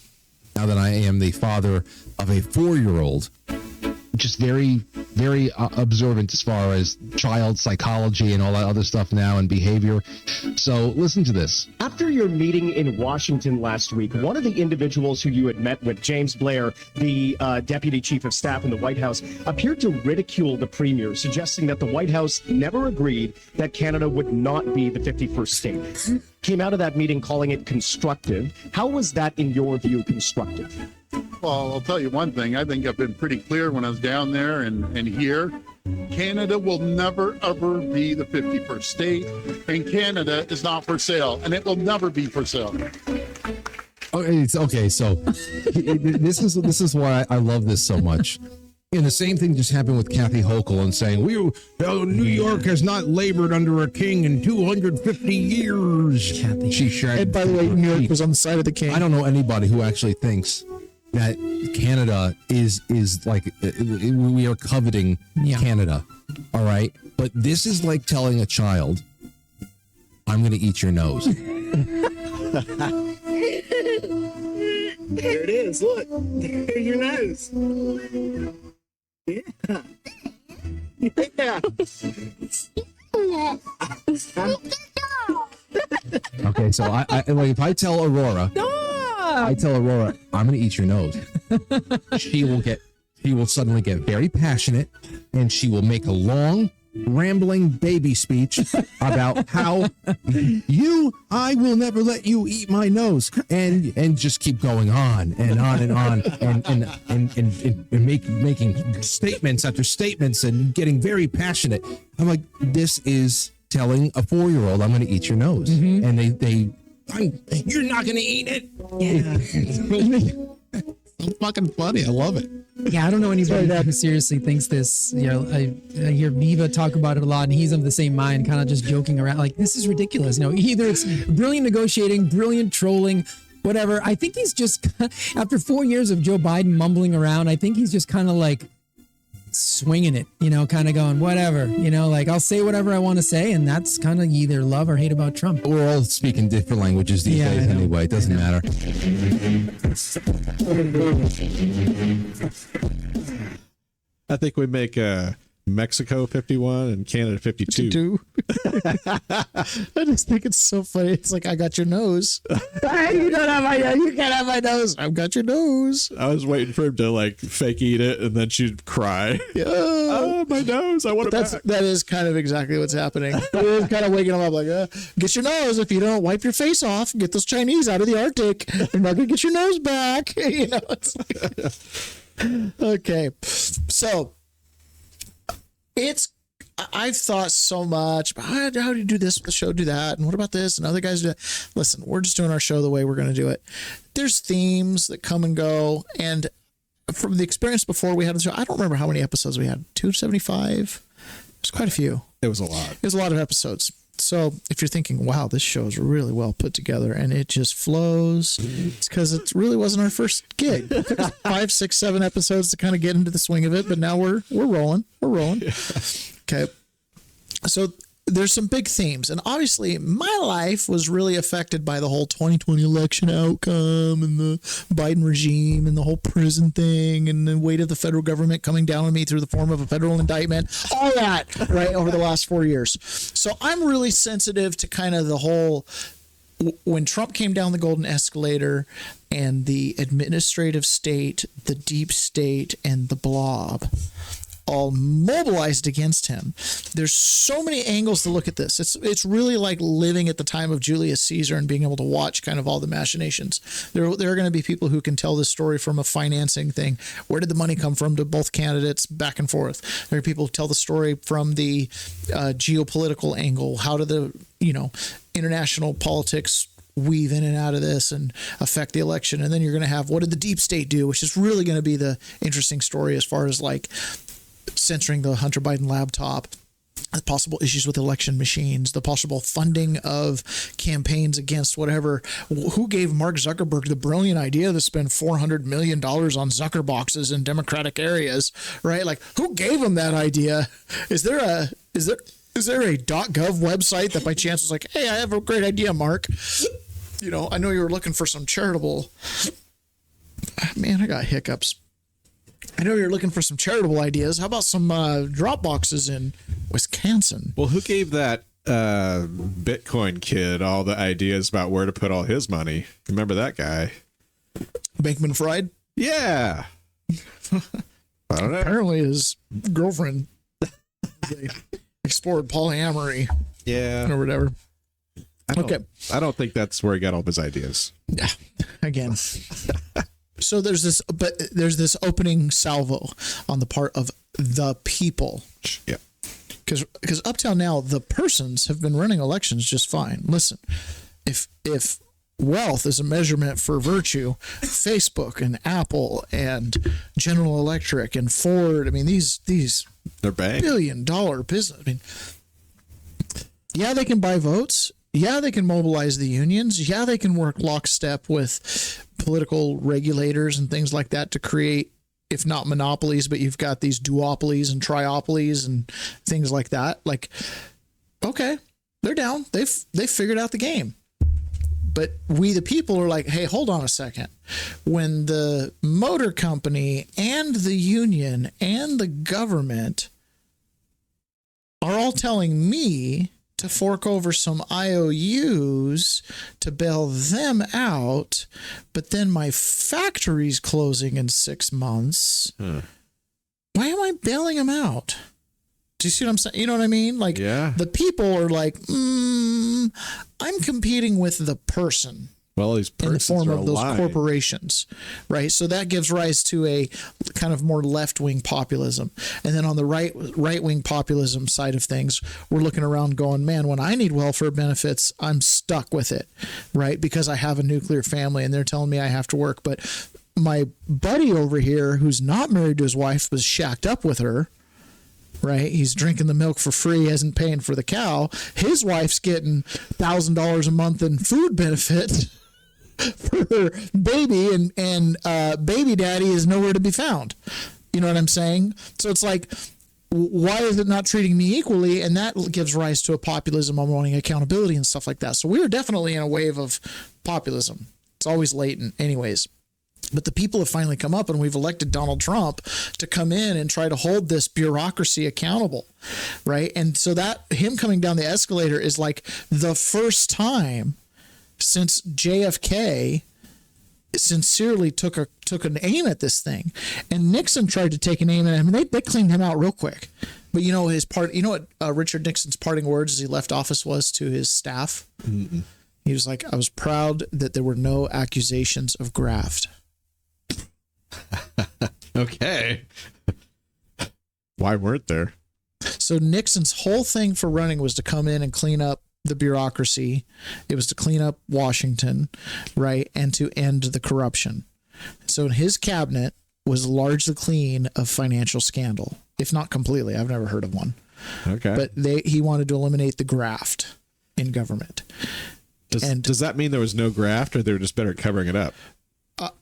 Now that I am the father of a 4-year-old, just very, very observant as far as child psychology and all that other stuff now and behavior. So listen to this. After your meeting in Washington last week, one of the individuals who you had met with, James Blair, the deputy chief of staff in the White House, appeared to ridicule the premier, suggesting that the White House never agreed that Canada would not be the 51st state. Came out of that meeting calling it constructive. How was that, in your view, constructive? Well, I'll tell you one thing. I think I've been pretty clear when I was down there and here. Canada will never, ever be the 51st state, and Canada is not for sale, and it will never be for sale. Okay, so this is why I love this so much. And the same thing just happened with Kathy Hochul and saying, New York has not labored under a king in 250 years. Kathy. She shared. And by the way, New York was on the side of the king. I don't know anybody who actually thinks that Canada is like we are coveting Canada. All right. But this is like telling a child, "I'm going to eat your nose." There it is. Look, there's your nose. Yeah. Yeah. Okay, so I like if I tell Aurora, I'm going to eat your nose. She will suddenly get very passionate, and she will make a long, rambling baby speech about how I will never let you eat my nose, and just keep going on and on and on and making statements after statements and getting very passionate. I'm like, this is telling a 4-year-old, "I'm going to eat your nose," and you're not going to eat it. Yeah. It's fucking funny. I love it. Yeah, I don't know anybody who seriously thinks this. I hear Viva talk about it a lot, and he's of the same mind, kind of just joking around. Like, this is ridiculous. Either it's brilliant negotiating, brilliant trolling, whatever. I think he's just, after 4 years of Joe Biden mumbling around, I think he's just kind of like swinging it, kind of going, whatever, like I'll say whatever I want to say, and that's kind of either love or hate about Trump. We're all speaking different languages these days anyway. It doesn't matter. I think we make Mexico 51 and Canada 52. I just think it's so funny. It's like, I got your nose. You don't have my nose. You can't have my nose. I've got your nose. I was waiting for him to like fake eat it, and then she'd cry. Oh. my nose. I want it back. That is kind of exactly what's happening. It is kind of waking them up like, get your nose. If you don't wipe your face off, get those Chinese out of the Arctic. You're not going to get your nose back. It's like, okay. So I've thought so much about how do you do this with the show, do that, and what about this, and other guys do that. Listen, we're just doing our show the way we're going to do it. There's themes that come and go, and from the experience before we had the show, I don't remember how many episodes we had. 275? There's quite a few. It was a lot. It was a lot of episodes. So if you're thinking, wow, this show is really well put together and it just flows, it's because it really wasn't our first gig. It took us 5, 6, 7 episodes to kind of get into the swing of it, but now we're rolling. We're rolling. Okay. So there's some big themes, and obviously my life was really affected by the whole 2020 election outcome and the Biden regime and the whole prison thing and the weight of the federal government coming down on me through the form of a federal indictment, all that, right, over the last 4 years. So I'm really sensitive to kind of the whole, when Trump came down the golden escalator and the administrative state, the deep state, and the blob all mobilized against him. There's so many angles to look at this. It's really like living at the time of Julius Caesar and being able to watch kind of all the machinations. There are going to be people who can tell this story from a financing thing. Where did the money come from to both candidates, back and forth? There are people who tell the story from the geopolitical angle. How do the international politics weave in and out of this and affect the election? And then you're going to have, what did the deep state do, which is really going to be the interesting story as far as like censoring the Hunter Biden laptop, the possible issues with election machines, the possible funding of campaigns against whatever. Who gave Mark Zuckerberg the brilliant idea to spend $400 million on Zucker boxes in Democratic areas, right? Like, who gave him that idea? Is there a .gov website that by chance was like, hey, I have a great idea, Mark. I know you were looking for some charitable. Man, I got hiccups. I know you're looking for some charitable ideas. How about some drop boxes in Wisconsin? Well, who gave that Bitcoin kid all the ideas about where to put all his money? Remember that guy? Bankman Fried? Yeah. I don't know. Apparently his girlfriend explored polyamory. Yeah. Or whatever. I don't think that's where he got all of his ideas. Yeah. Again. So there's this opening salvo on the part of the people. Yeah. Because up till now, the persons have been running elections just fine. Listen, if wealth is a measurement for virtue, Facebook and Apple and General Electric and Ford, I mean, these they're $1 billion business. I mean, yeah, they can buy votes. Yeah, they can mobilize the unions. Yeah, they can work lockstep with political regulators and things like that to create, if not monopolies, but you've got these duopolies and triopolies and things like that. Like, okay, they're down. They've figured out the game. But we, the people, are like, hey, hold on a second. When the motor company and the union and the government are all telling me to fork over some IOUs to bail them out, but then my factory's closing in 6 months. Why am I bailing them out? Do you see what I'm saying? You know what I mean? Like, the people are like, I'm competing with the person. Well, these persons in the form are of those alive. Corporations, right? So that gives rise to a kind of more left-wing populism. And then on the right-wing populism side of things, we're looking around going, man, when I need welfare benefits, I'm stuck with it, right? Because I have a nuclear family and they're telling me I have to work. But my buddy over here who's not married to his wife was shacked up with her, right? He's drinking the milk for free, isn't paying for the cow. His wife's getting $1,000 a month in food benefits for her baby, and baby daddy is nowhere to be found. You know what I'm saying? So it's like, why is it not treating me equally? And that gives rise to a populism on wanting accountability and stuff like that. So we are definitely in a wave of populism. It's always latent anyways. But the people have finally come up, and we've elected Donald Trump to come in and try to hold this bureaucracy accountable, right? And so that him coming down the escalator is like the first time since JFK sincerely took an aim at this thing, and Nixon tried to take an aim at him. They cleaned him out real quick. But you know what Richard Nixon's parting words as he left office was to his staff? Mm-mm. He was like, "I was proud that there were no accusations of graft." Okay. Why weren't there? So Nixon's whole thing for running was to come in and clean up the bureaucracy. It was to clean up Washington, right, and to end the corruption. So his cabinet was largely clean of financial scandal, if not completely. I've never heard of one. Okay. But he wanted to eliminate the graft in government. Does that mean there was no graft, or they were just better at covering it up?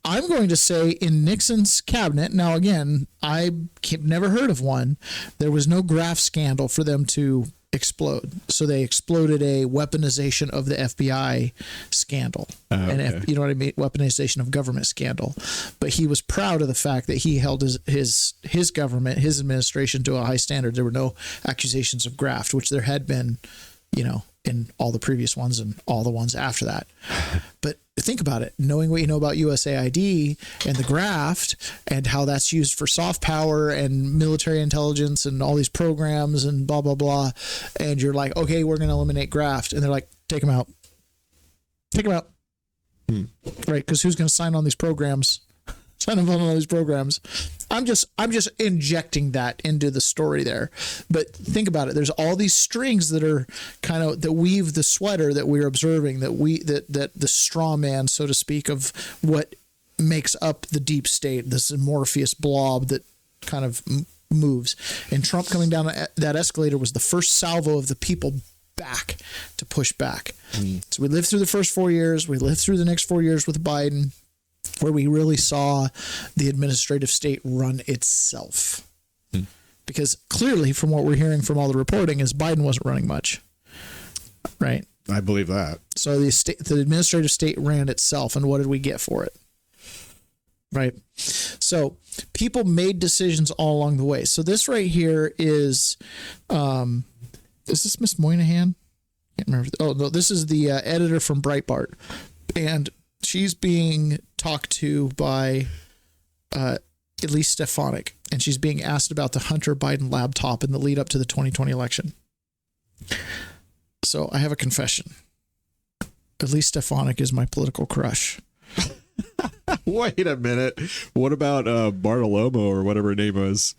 I'm going to say in Nixon's cabinet, now again, I've never heard of one, there was no graft scandal for them to explode. So they exploded a weaponization of the FBI scandal. And you know what I mean? Weaponization of government scandal. But he was proud of the fact that he held his government, his administration to a high standard. There were no accusations of graft, which there had been, in all the previous ones and all the ones after that. But think about it, knowing what you know about USAID and the graft and how that's used for soft power and military intelligence and all these programs and blah, blah, blah. And you're like, okay, we're going to eliminate graft. And they're like, take them out. Take them out. Right. Because who's going to sign on these programs? Sign on all these programs. I'm just injecting that into the story there. But think about it. There's all these strings that are that weave the sweater that we're observing, that the straw man, so to speak, of what makes up the deep state, this amorphous blob that kind of moves. And Trump coming down that escalator was the first salvo of the people back to push back. So we lived through the first 4 years. We lived through the next 4 years with Biden, where we really saw the administrative state run itself. Because clearly, from what we're hearing from all the reporting, is Biden wasn't running much, right? I believe that. So the administrative state ran itself, and what did we get for it? Right? So people made decisions all along the way. So this right here is this Miss Moynihan? I can't remember. Oh, no, this is the editor from Breitbart. And she's being talked to by Elise Stefanik, and she's being asked about the Hunter Biden laptop in the lead up to the 2020 election. So I have a confession. Elise Stefanik is my political crush. Wait a minute. What about Bartolomo or whatever her name was?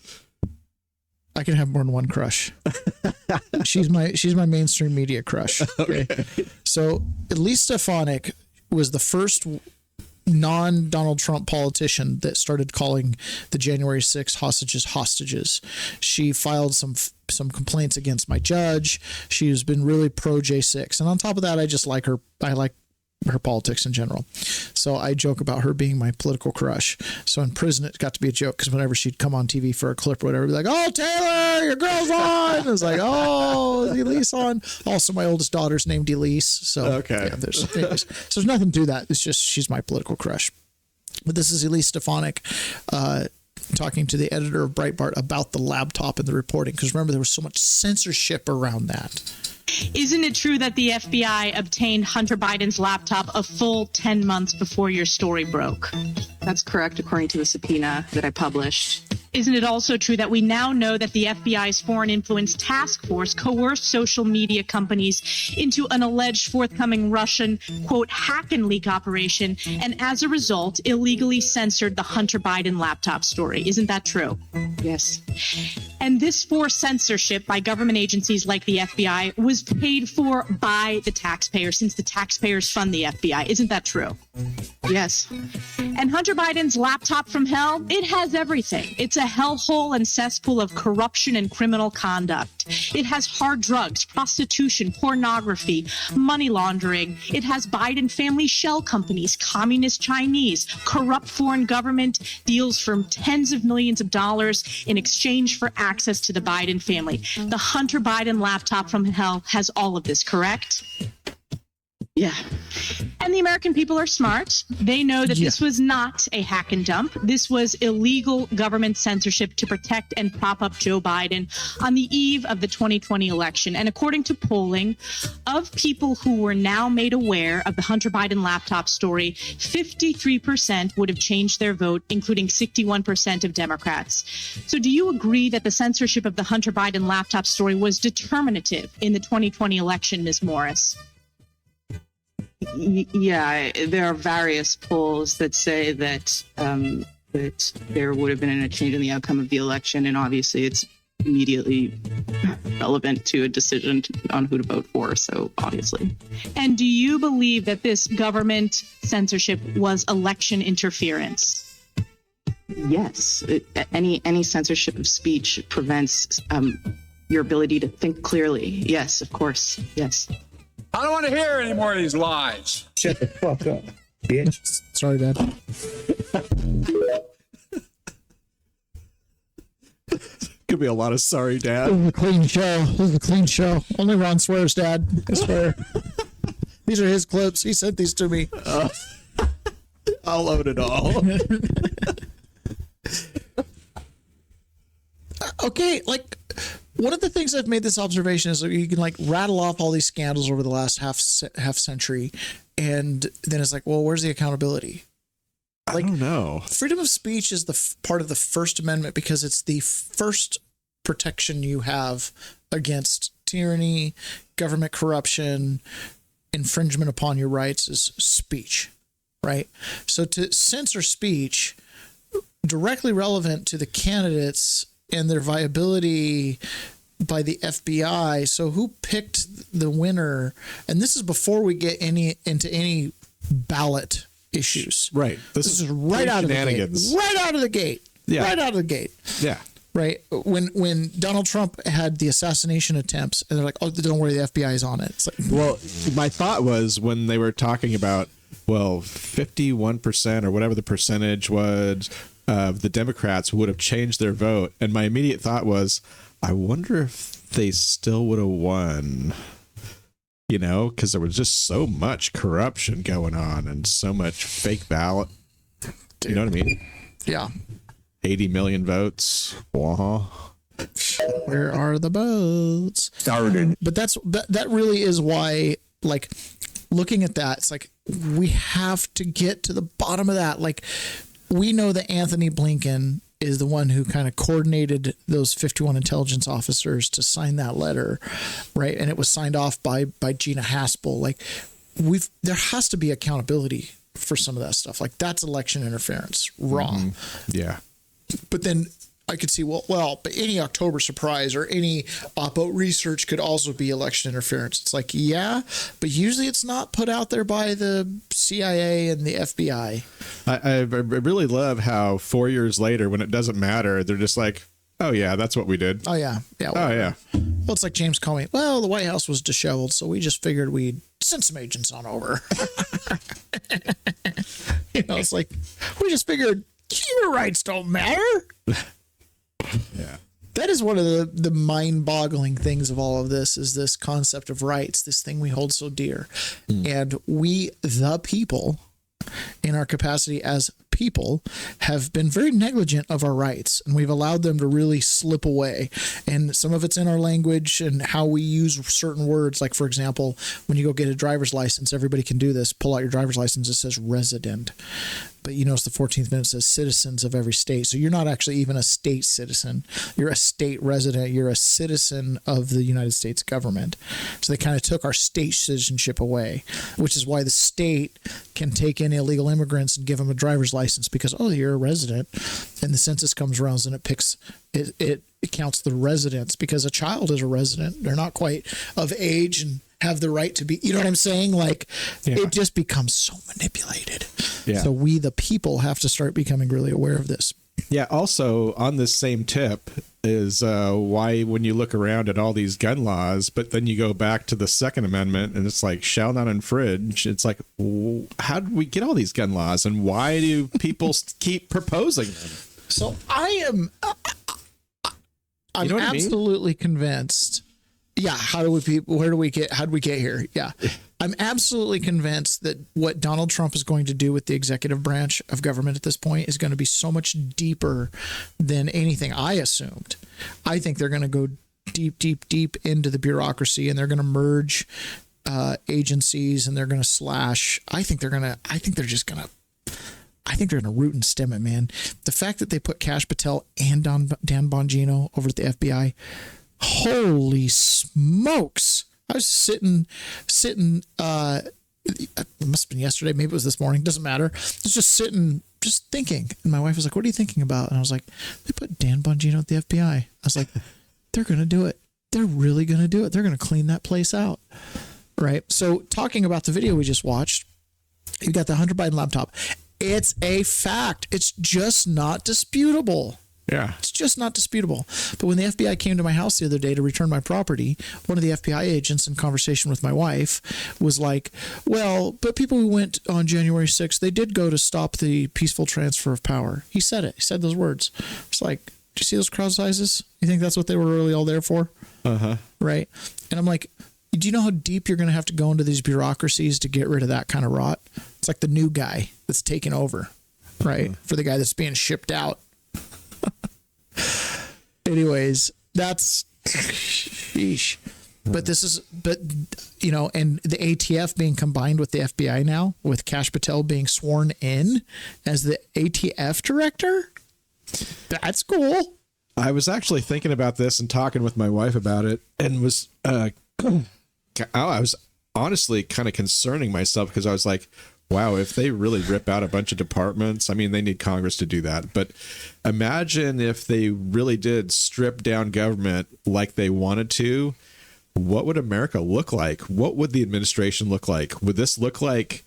I can have more than one crush. She's my mainstream media crush. Okay. So Elise Stefanik was the first non-Donald Trump politician that started calling the January 6th hostages. She filed some complaints against my judge. She's been really pro J6. And on top of that, I just like her. I like her politics in general. So I joke about her being my political crush. So in prison, it got to be a joke because whenever she'd come on TV for a clip or whatever, it'd be like, "Oh, Taylor, your girl's on." It was like, "Oh, is Elise on?" Also, my oldest daughter's named Elise. So okay. Yeah, there's nothing to that. It's just she's my political crush. But this is Elise Stefanik talking to the editor of Breitbart about the laptop and the reporting. Because remember, there was so much censorship around that. Isn't it true that the FBI obtained Hunter Biden's laptop a full 10 months before your story broke? That's correct, according to the subpoena that I published. Isn't it also true that we now know that the FBI's Foreign Influence Task Force coerced social media companies into an alleged forthcoming Russian, quote, hack and leak operation, and as a result, illegally censored the Hunter Biden laptop story? Isn't that true? Yes. And this forced censorship by government agencies like the FBI was paid for by the taxpayer, since the taxpayers fund the FBI. Isn't that true? Yes. And Hunter Biden's laptop from hell, it has everything. It's a hellhole and cesspool of corruption and criminal conduct. It has hard drugs, prostitution, pornography, money laundering. It has Biden family shell companies, communist Chinese, corrupt foreign government, deals from tens of millions of dollars in exchange for access to the Biden family. The Hunter Biden laptop from hell has all of this, correct? Yeah. And the American people are smart. They know that this was not a hack and dump. This was illegal government censorship to protect and prop up Joe Biden on the eve of the 2020 election. And according to polling, of people who were now made aware of the Hunter Biden laptop story, 53% would have changed their vote, including 61% of Democrats. So do you agree that the censorship of the Hunter Biden laptop story was determinative in the 2020 election, Ms. Morris? Yeah, there are various polls that say that that there would have been a change in the outcome of the election, and obviously it's immediately relevant to a decision on who to vote for. So obviously. And do you believe that this government censorship was election interference? Yes, any censorship of speech prevents your ability to think clearly. Yes, of course. Yes. I don't want to hear any more of these lies. Shut the fuck up, bitch. Sorry, Dad. Could be a lot of sorry, Dad. This is a clean show. This is a clean show. Only Ron swears, Dad. I swear. These are his clips. He sent these to me. I'll own it all. Okay, like one of the things I've made this observation is that you can like rattle off all these scandals over the last half century, and then it's like, well, where's the accountability? Like, I don't know. Freedom of speech is the part of the First Amendment because it's the first protection you have against tyranny, government corruption, infringement upon your rights is speech, right? So to censor speech directly relevant to the candidates and their viability by the FBI. So who picked the winner? And this is before we get into any ballot issues. Right. This is right out of the gate. Right out of the gate. Yeah. Right out of the gate. Yeah. Right. When Donald Trump had the assassination attempts, and they're like, "Oh, don't worry, the FBI is on it." It's like, well, my thought was when they were talking about, well, 51% or whatever the percentage was of the Democrats would have changed their vote, and my immediate thought was, I wonder if they still would have won. You know, because there was just so much corruption going on and so much fake ballot. You know what I mean? Yeah. 80 million votes. Uh-huh. Where are the votes? Started. But that really is why, like, looking at that, it's like we have to get to the bottom of that. Like, we know that Anthony Blinken is the one who kind of coordinated those 51 intelligence officers to sign that letter, right? And it was signed off by Gina Haspel. Like, there has to be accountability for some of that stuff. Like, that's election interference. Wrong. Mm-hmm. Yeah. But then I could see, but any October surprise or any Oppo research could also be election interference. It's like, yeah, but usually it's not put out there by the CIA and the FBI. I really love how 4 years later, when it doesn't matter, they're just like, oh, yeah, that's what we did. Oh, yeah. Yeah. Oh, yeah. Well, it's like James Comey. Well, the White House was disheveled, so we just figured we'd send some agents on over. It's like, we just figured your rights don't matter. Yeah. That is one of the mind-boggling things of all of this, is this concept of rights, this thing we hold so dear. And we, the people, in our capacity as people, have been very negligent of our rights, and we've allowed them to really slip away. And some of it's in our language and how we use certain words. Like, for example, when you go get a driver's license, everybody can do this. Pull out your driver's license. It says resident. But you notice the 14th minute says citizens of every state. So you're not actually even a state citizen. You're a state resident. You're a citizen of the United States government. So they kind of took our state citizenship away, which is why the state can take in illegal immigrants and give them a driver's license because, oh, you're a resident. And the census comes around and it picks it counts the residents because a child is a resident. They're not quite of age and have the right to be, you know what I'm saying? Like, it just becomes so manipulated. Yeah. So we, the people, have to start becoming really aware of this. Yeah. Also, on this same tip is why when you look around at all these gun laws, but then you go back to the Second Amendment and it's like, shall not infringe. It's like, how did we get all these gun laws and why do people keep proposing them? So I'm You know what I mean? absolutely convinced. Yeah. How did we get here? Yeah. I'm absolutely convinced that what Donald Trump is going to do with the executive branch of government at this point is going to be so much deeper than anything I assumed. I think they're going to go deep into the bureaucracy, and they're going to merge agencies, and they're going to slash. I think they're going to root and stem it, man. The fact that they put Kash Patel and Dan Bongino over at the FBI, holy smokes. I was sitting, it must have been yesterday, maybe it was this morning, doesn't matter. I was just sitting, just thinking. And my wife was like, what are you thinking about? And I was like, they put Dan Bongino at the FBI. I was like, they're going to do it. They're really going to do it. They're going to clean that place out. Right. So talking about the video we just watched, you got the Hunter Biden laptop. It's a fact. It's just not disputable. Yeah. It's just not disputable. But when the FBI came to my house the other day to return my property, one of the FBI agents in conversation with my wife was like, well, but people who went on January 6th, they did go to stop the peaceful transfer of power. He said it. He said those words. It's like, do you see those crowd sizes? You think that's what they were really all there for? Uh-huh. Right. And I'm like, do you know how deep you're going to have to go into these bureaucracies to get rid of that kind of rot? It's like the new guy that's taking over, right? For the guy that's being shipped out. Anyways, that's sheesh. But you know, and the ATF being combined with the FBI now, with Kash Patel being sworn in as the ATF director, that's cool. I was actually thinking about this and talking with my wife about it, and was I was honestly kind of concerning myself, because I was like, wow, if they really rip out a bunch of departments, I mean, they need Congress to do that. But imagine if they really did strip down government like they wanted to, what would America look like? What would the administration look like? Would this look like,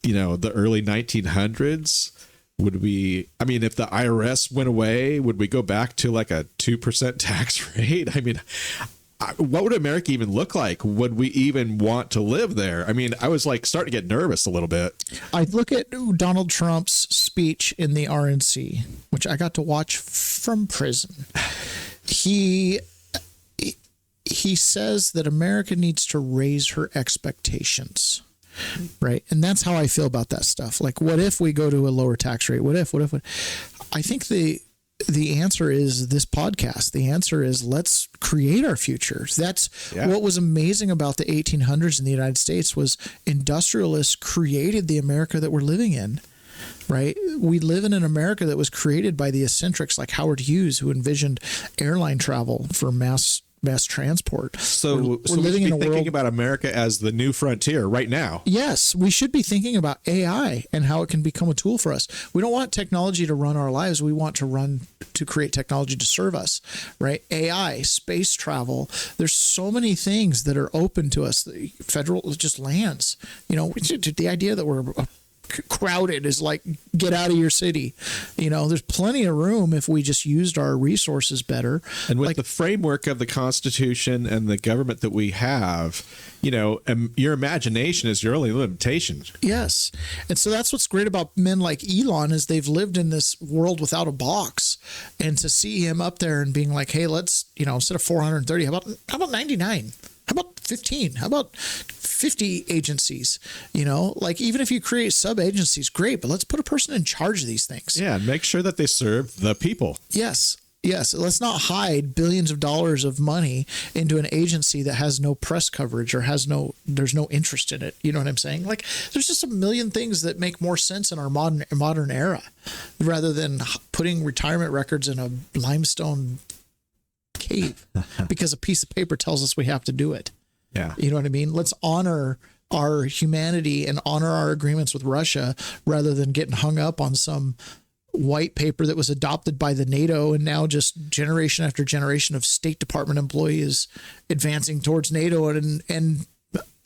you know, the early 1900s? Would we, I mean, if the IRS went away, would we go back to like a 2% tax rate? I mean, what would America even look like? Would we even want to live there? I mean, I was like starting to get nervous a little bit. I look at Donald Trump's speech in the RNC, which I got to watch from prison. He says that America needs to raise her expectations, right? And that's how I feel about that stuff. Like, what if we go to a lower tax rate? What if? I think the answer is this podcast. The answer is, let's create our futures. That's what was amazing about the 1800s in the United States, was industrialists created the America that we're living in, right? We live in an America that was created by the eccentrics like Howard Hughes, who envisioned airline travel for mass transport. So we're living in a thinking about America as the new frontier right now. Yes, we should be thinking about AI and how it can become a tool for us. We don't want technology to run our lives. We want to create technology to serve us, right? AI, space travel. There's so many things that are open to us. The federal, just lands. You know, the idea that we're crowded is like, get out of your city. You know, there's plenty of room if we just used our resources better. And with the framework of the Constitution and the government that we have, you know, your imagination is your only limitation. Yes. And so that's what's great about men like Elon, is they've lived in this world without a box. And to see him up there and being like, hey, let's, you know, instead of 430, how about 99? How about 15? How about 50 agencies? You know, like, even if you create sub agencies, great, but let's put a person in charge of these things. Yeah, and make sure that they serve the people. Yes. Let's not hide billions of dollars of money into an agency that has no press coverage or there's no interest in it. You know what I'm saying? Like, there's just a million things that make more sense in our modern era, rather than putting retirement records in a limestone cave because a piece of paper tells us we have to do it. Yeah. You know what I mean? Let's honor our humanity and honor our agreements with Russia, rather than getting hung up on some white paper that was adopted by the NATO, and now just generation after generation of State Department employees advancing towards NATO and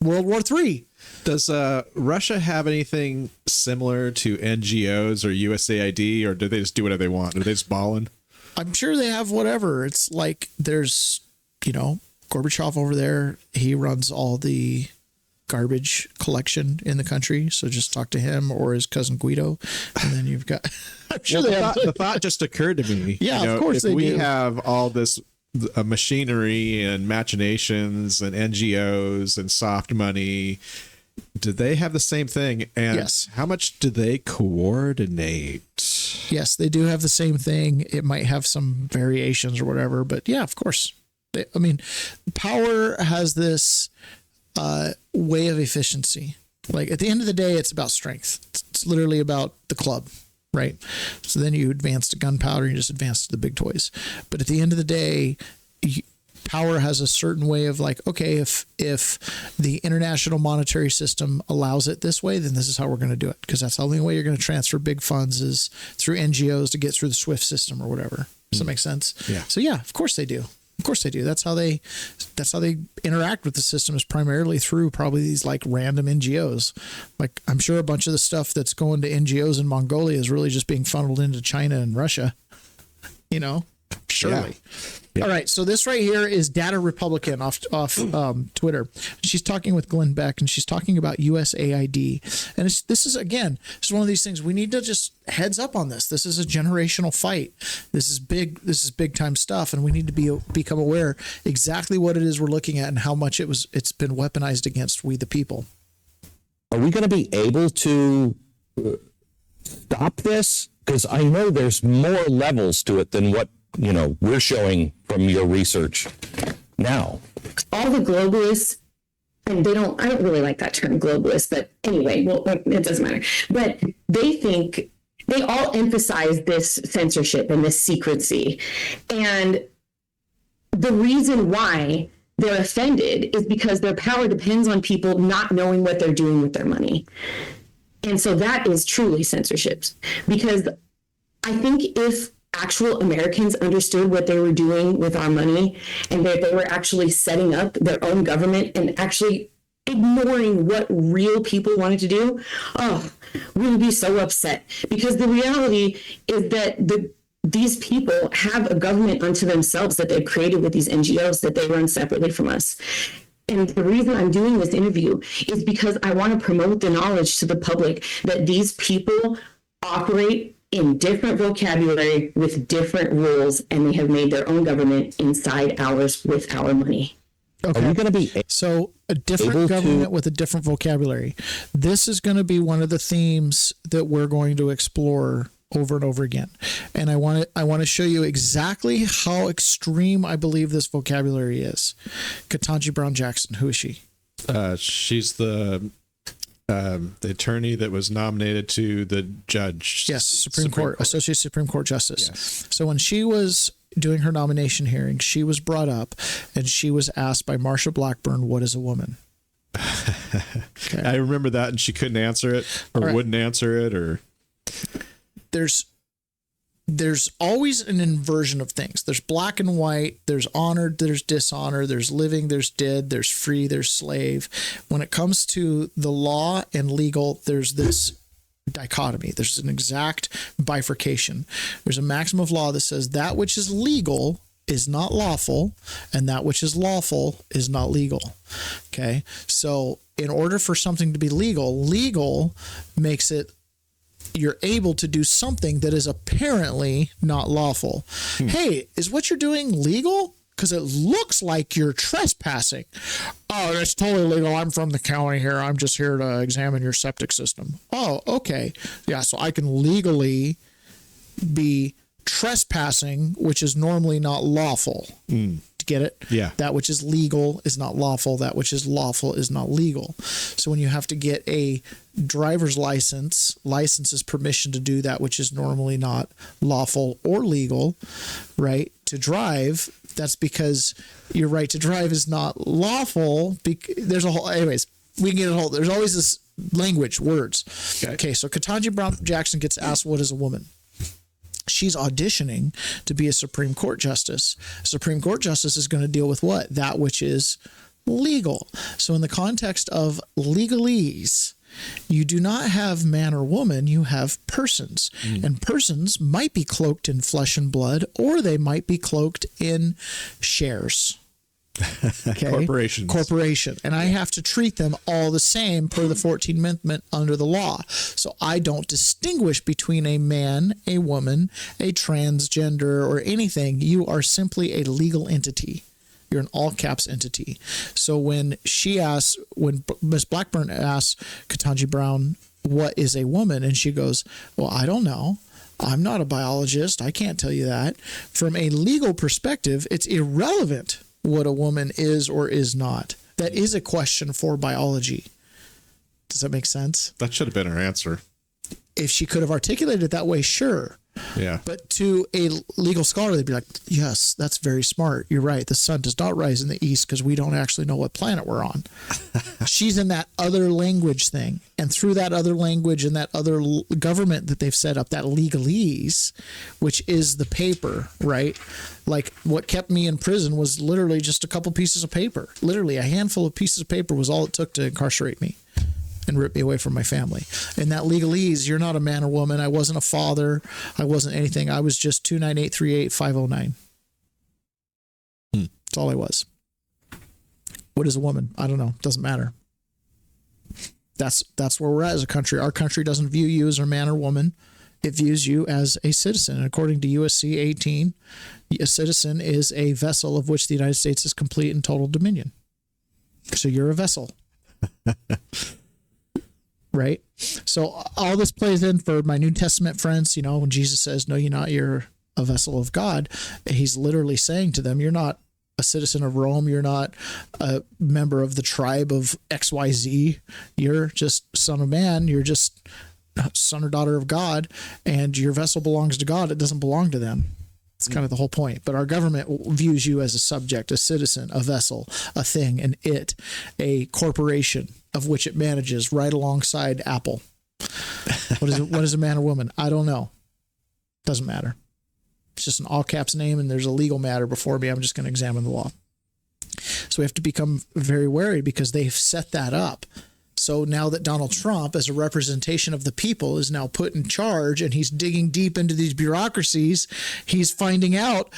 World War III. Does Russia have anything similar to NGOs or USAID, or do they just do whatever they want? Are they just balling? I'm sure they have whatever. It's like, there's, you know, Gorbachev over there. He runs all the garbage collection in the country. So just talk to him or his cousin Guido. And then you've got, I'm sure the thought just occurred to me. Yeah, of course if we have all this machinery and machinations and NGOs and soft money, Do they have the same thing? And Yes. how much do they coordinate? Yes, they do have the same thing. It might have some variations or whatever, but yeah, of course. I mean, power has this way of efficiency. Like at the end of the day, it's about strength. It's literally about the club, right? So then you advance to gunpowder, you just advance to the big toys. But at the end of the day, power has a certain way of like, okay, if the international monetary system allows it this way, then this is how we're going to do it, because that's the only way you're going to transfer big funds is through NGOs to get through the SWIFT system or whatever. Does that make sense? Yeah. So yeah, of course they do. Of course they do. That's how they interact with the system, is primarily through probably these like random NGOs. Like I'm sure a bunch of the stuff that's going to NGOs in Mongolia is really just being funneled into China and Russia. You know, surely. Yeah. All right. So this right here is Data Republican off Twitter. She's talking with Glenn Beck, and she's talking about USAID. And this is one of these things we need to just heads up on this. This is a generational fight. This is big. This is big time stuff. And we need to become aware exactly what it is we're looking at and how much it's been weaponized against we the people. Are we going to be able to stop this? Because I know there's more levels to it than what we're showing from your research now. All the globalists, and I don't really like that term globalist, but anyway, well, it doesn't matter. But they all emphasize this censorship and this secrecy. And the reason why they're offended is because their power depends on people not knowing what they're doing with their money. And so that is truly censorship. Because I think if actual Americans understood what they were doing with our money, and that they were actually setting up their own government and actually ignoring what real people wanted to do, we would be so upset. Because the reality is that these people have a government unto themselves that they've created with these NGOs that they run separately from us. And the reason I'm doing this interview is because I want to promote the knowledge to the public that these people operate in different vocabulary with different rules, and they have made their own government inside ours with our money. Okay. Are we going to be so a different government with a different vocabulary? This is going to be one of the themes that we're going to explore over and over again. And I want to show you exactly how extreme I believe this vocabulary is. Ketanji Brown Jackson, who is she? She's the attorney that was nominated to the judge. Yes, Supreme Court, Associate Supreme Court Justice. Yes. So when she was doing her nomination hearing, she was brought up and she was asked by Marsha Blackburn, what is a woman? Okay. I remember that, and she couldn't answer it or wouldn't answer it, or there's always an inversion of things. There's black and white, there's honored, there's dishonor, there's living, there's dead, there's free, there's slave. When it comes to the law and legal, there's this dichotomy. There's an exact bifurcation. There's a maxim of law that says that which is legal is not lawful, and that which is lawful is not legal. Okay? So in order for something to be legal makes it you're able to do something that is apparently not lawful. Hey, is what you're doing legal? Because it looks like you're trespassing. Oh, that's totally legal. I'm from the county here. I'm just here to examine your septic system. Oh, okay. Yeah, so I can legally be trespassing, which is normally not lawful. Get it? Yeah. That which is legal is not lawful. That which is lawful is not legal. So when you have to get a driver's license is permission to do that which is normally not lawful or legal, right? To drive, that's because your right to drive is not lawful. There's a whole, anyways, we can get a whole, there's always this language, words. Okay, so Ketanji Brown Jackson gets asked, what is a woman? She's auditioning to be a Supreme Court justice. A Supreme Court justice is going to deal with what? That which is legal. So in the context of legalese, you do not have man or woman, you have persons. And persons might be cloaked in flesh and blood, or they might be cloaked in shares. Okay. Corporation. And I have to treat them all the same per the 14th Amendment under the law. So I don't distinguish between a man, a woman, a transgender, or anything. You are simply a legal entity. You're an all caps entity. So when Miss Blackburn asks Ketanji Brown, what is a woman? And she goes, well, I don't know. I'm not a biologist. I can't tell you that. From a legal perspective, it's irrelevant what a woman is or is not. That is a question for biology. Does that make sense? That should have been her answer. If she could have articulated it that way, sure. Yeah. But to a legal scholar, they'd be like, yes, that's very smart. You're right. The sun does not rise in the east because we don't actually know what planet we're on. She's in that other language thing. And through that other language and that other government that they've set up, that legalese, which is the paper, right? Like what kept me in prison was literally just a couple pieces of paper. Literally a handful of pieces of paper was all it took to incarcerate me and rip me away from my family. And that legalese, you're not a man or woman. I wasn't a father. I wasn't anything. I was just 29838-509. That's all I was. What is a woman? I don't know. Doesn't matter. That's where we're at as a country. Our country doesn't view you as a man or woman. It views you as a citizen. And according to USC 18, a citizen is a vessel of which the United States is complete and total dominion. So you're a vessel. Right? So all this plays in for my New Testament friends, you know, when Jesus says, no, you're not, you're a vessel of God. He's literally saying to them, you're not a citizen of Rome. You're not a member of the tribe of XYZ. You're just son of man. You're just son or daughter of God, and your vessel belongs to God. It doesn't belong to them. It's kind of the whole point. But our government views you as a subject, a citizen, a vessel, a thing, an it, a corporation of which it manages right alongside Apple. What is it? What is a man or woman? I don't know. Doesn't matter. It's just an all caps name, and there's a legal matter before me. I'm just going to examine the law. So we have to become very wary because they've set that up. So now that Donald Trump, as a representation of the people, is now put in charge and he's digging deep into these bureaucracies, he's finding out,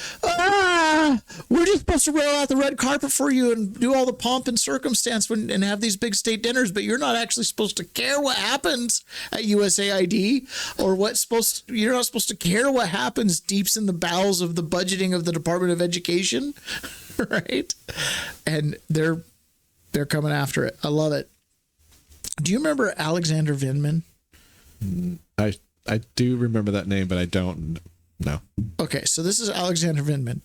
we're just supposed to roll out the red carpet for you and do all the pomp and circumstance and have these big state dinners, but you're not actually supposed to care what happens at USAID or you're not supposed to care what happens deep in the bowels of the budgeting of the Department of Education, right? And they're coming after it. I love it. Do you remember Alexander Vindman? I do remember that name, but I don't know. Okay, so this is Alexander Vindman.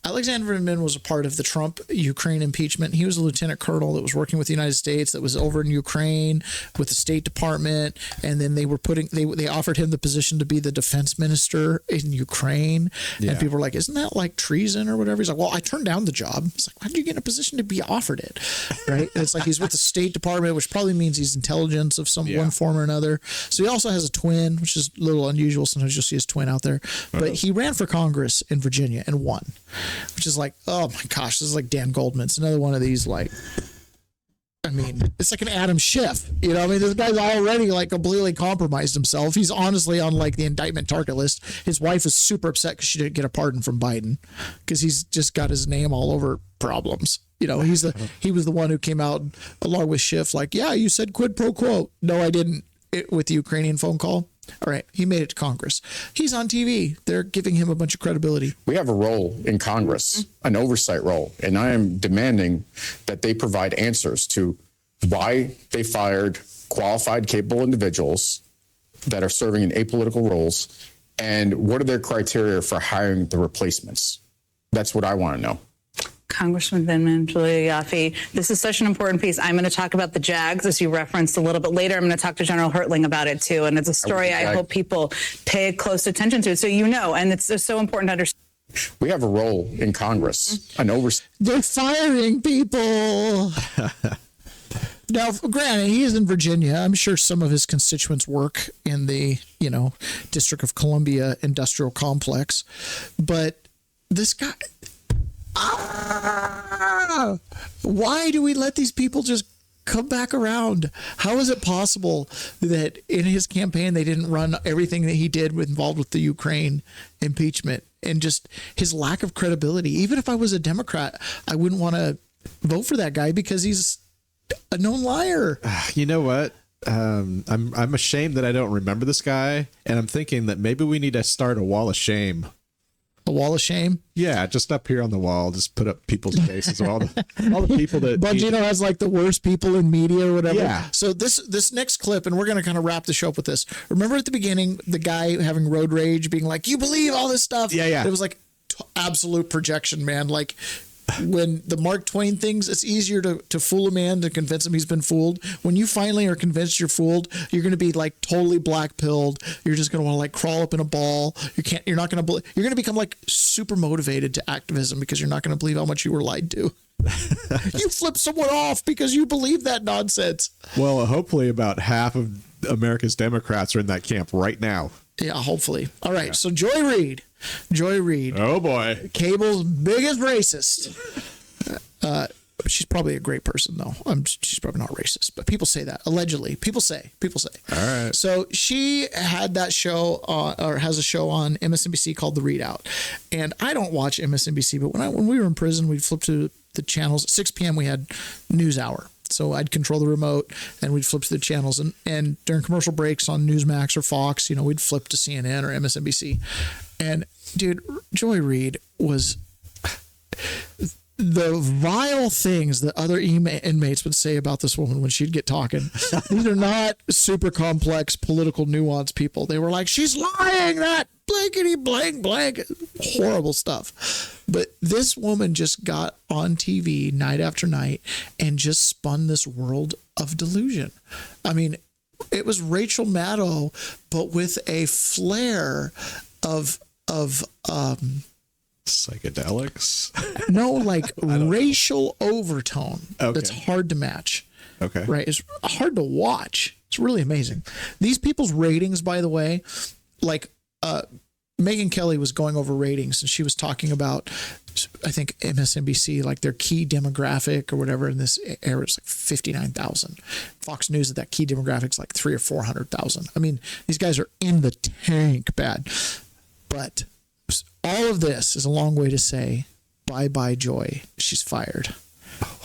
Alexander Vindman was a part of the Trump-Ukraine impeachment. He was a lieutenant colonel that was working with the United States that was over in Ukraine with the State Department, and then they offered him the position to be the defense minister in Ukraine. Yeah. And people were like, isn't that like treason or whatever? He's like, well, I turned down the job. It's like, how did you get in a position to be offered it? Right? And it's like he's with the State Department, which probably means he's intelligence of one form or another. So he also has a twin, which is a little unusual. Sometimes you'll see his twin out there. But he ran for Congress in Virginia and won, which is like, oh my gosh, this is like Dan Goldman. It's another one of these, like, I mean, it's like an Adam Schiff. You know, I mean, this guy's already like completely compromised himself. He's honestly on like the indictment target list. His wife is super upset because she didn't get a pardon from Biden because he's just got his name all over problems. You know, he was the one who came out along with Schiff like, yeah, you said quid pro quo. No, I didn't. With the Ukrainian phone call. All right, he made it to Congress. He's on TV. They're giving him a bunch of credibility. We have a role in Congress, an oversight role, and I am demanding that they provide answers to why they fired qualified, capable individuals that are serving in apolitical roles, and what are their criteria for hiring the replacements. That's what I want to know. Congressman Vindman, Julia Yaffe, this is such an important piece. I'm going to talk about the JAGs, as you referenced a little bit later. I'm going to talk to General Hertling about it, too. And it's a story I hope people pay close attention to. So you know, and it's so important to understand. We have a role in Congress, an oversight. They're firing people. Now, granted, he is in Virginia. I'm sure some of his constituents work in the, District of Columbia industrial complex. But this guy... why do we let these people just come back around? How is it possible that in his campaign they didn't run everything that he did involved with the Ukraine impeachment and just his lack of credibility? Even if I was a Democrat, I wouldn't want to vote for that guy because he's a known liar. You know what? I'm ashamed that I don't remember this guy, and I'm thinking that maybe we need to start a wall of shame. A wall of shame? Yeah, just up here on the wall, just put up people's faces. All the people that Bongino has like the worst people in media or whatever. Yeah. So this next clip, and we're going to kind of wrap the show up with this. Remember at the beginning, the guy having road rage being like, you believe all this stuff? Yeah. It was like absolute projection, man. Like when the Mark Twain things, it's easier to fool a man to convince him he's been fooled. When you finally are convinced you're fooled, you're going to be like totally black pilled. You're just going to want to like crawl up in a ball. You're going to become like super motivated to activism because you're not going to believe how much you were lied to. You flip someone off because you believe that nonsense. Well, hopefully about half of America's Democrats are in that camp right now. Yeah, hopefully. All right. Yeah. So Joy Reid. Oh boy. Cable's biggest racist. She's probably a great person though. She's probably not racist, but people say that allegedly. People say. All right. So she had that show or has a show on MSNBC called The Readout. And I don't watch MSNBC, but when we were in prison, we'd flip to the channels. At 6 p.m. we had News Hour. So I'd control the remote and we'd flip to the channels, and during commercial breaks on Newsmax or Fox, we'd flip to CNN or MSNBC. And dude, Joy Reid was the vile things that other inmates would say about this woman when she'd get talking. These are not super complex political nuance people. They were like, she's lying, that blankety blank blank, horrible stuff. But this woman just got on TV night after night and just spun this world of delusion. I mean, it was Rachel Maddow, but with a flair of psychedelics. No, like racial overtone. Okay. That's hard to match. Okay. Right. It's hard to watch. It's really amazing. These people's ratings, by the way, like Megyn Kelly was going over ratings and she was talking about, I think MSNBC, like their key demographic or whatever in this era is like 59,000. Fox News, that key demographic's like 300,000 or 400,000. I mean, these guys are in the tank bad. But all of this is a long way to say bye-bye Joy. She's fired.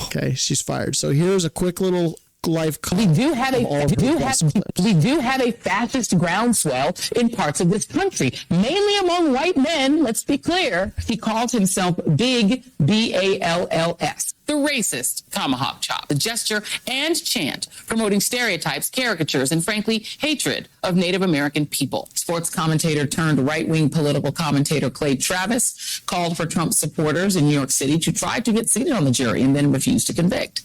Okay, she's fired. So here's a quick little live. We do have a fascist groundswell in parts of this country, mainly among white men. Let's be clear. He calls himself Big BALLS. The racist tomahawk chop, the gesture and chant promoting stereotypes, caricatures, and frankly, hatred of Native American people. Sports commentator turned right-wing political commentator Clay Travis called for Trump supporters in New York City to try to get seated on the jury and then refused to convict.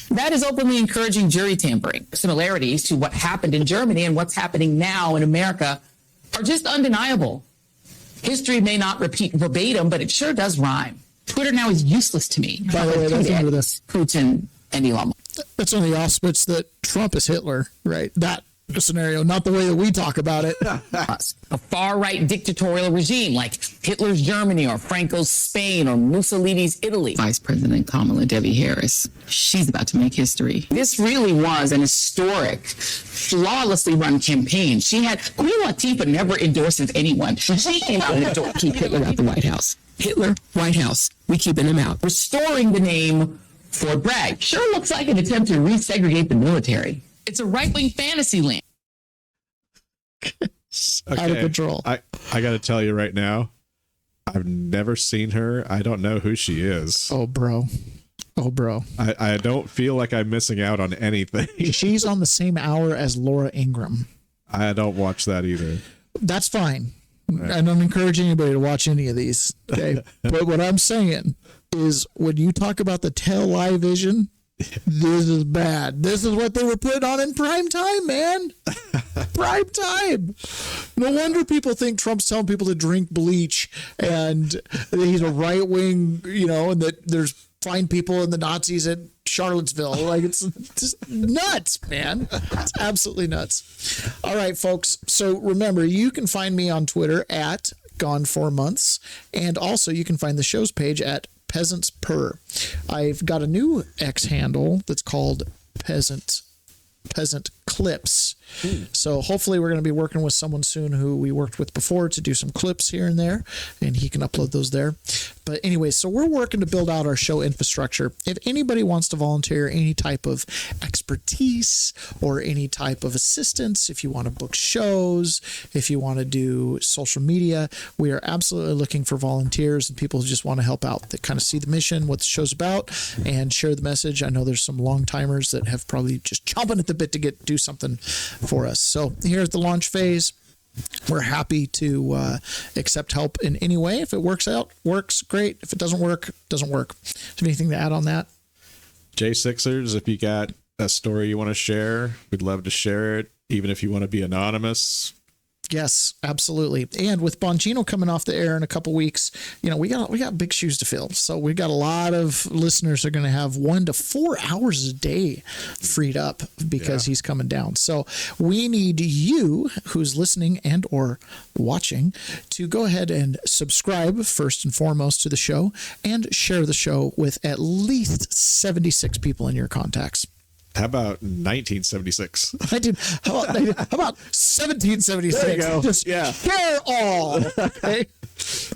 That is openly encouraging jury tampering. Similarities to what happened in Germany and what's happening now in America are just undeniable. History may not repeat verbatim, but it sure does rhyme. Twitter now is useless to me. By the way, that's under this. Putin and Elon. That's on the auspice that Trump is Hitler, right? That scenario, not the way that we talk about it. A far-right dictatorial regime like Hitler's Germany or Franco's Spain or Mussolini's Italy. Vice President Kamala Debbie Harris, she's about to make history. This really was an historic, flawlessly run campaign. Queen Latifah never endorses anyone. She came out and endorsed keep Hitler out the White House. Hitler, White House, we keeping him out. Restoring the name Fort Bragg sure looks like an attempt to resegregate the military. It's a right-wing fantasy land. Okay. Out of control. I got to tell you right now, I've never seen her. I don't know who she is. Oh, bro. I don't feel like I'm missing out on anything. She's on the same hour as Laura Ingraham. I don't watch that either. That's fine. Right. I don't encourage anybody to watch any of these. Okay. But what I'm saying is when you talk about the tell-lie vision, this is bad. This is what they were putting on in prime time, man. Prime time. No wonder people think Trump's telling people to drink bleach and that he's a right wing, and that there's fine people and the Nazis at Charlottesville. Like, it's just nuts, man. It's absolutely nuts. All right, folks. So remember, you can find me on Twitter at Gone4Months, and also you can find the show's page at Peasants Per. I've got a new X handle that's called Peasant Clips. So hopefully we're going to be working with someone soon who we worked with before to do some clips here and there, and he can upload those there. But anyway, so we're working to build out our show infrastructure. If anybody wants to volunteer any type of expertise or any type of assistance, if you want to book shows, if you want to do social media, we are absolutely looking for volunteers and people who just want to help out, that kind of see the mission, what the show's about, and share the message. I know there's some long timers that have probably just chomping at the bit to do something for us. So here's the launch phase. We're happy to accept help in any way. If it works out, works, great. If it doesn't work, doesn't work. Do you have anything to add on that? J6ers, if you got a story you want to share, we'd love to share it, even if you want to be anonymous. Yes, absolutely. And with Bongino coming off the air in a couple weeks, we got big shoes to fill. So we got a lot of listeners who are going to have 1 to 4 hours a day freed up because he's coming down. So we need you who's listening and or watching to go ahead and subscribe first and foremost to the show and share the show with at least 76 people in your contacts. How about 1976? I did. How about 1776? There you go. Just share all. Okay.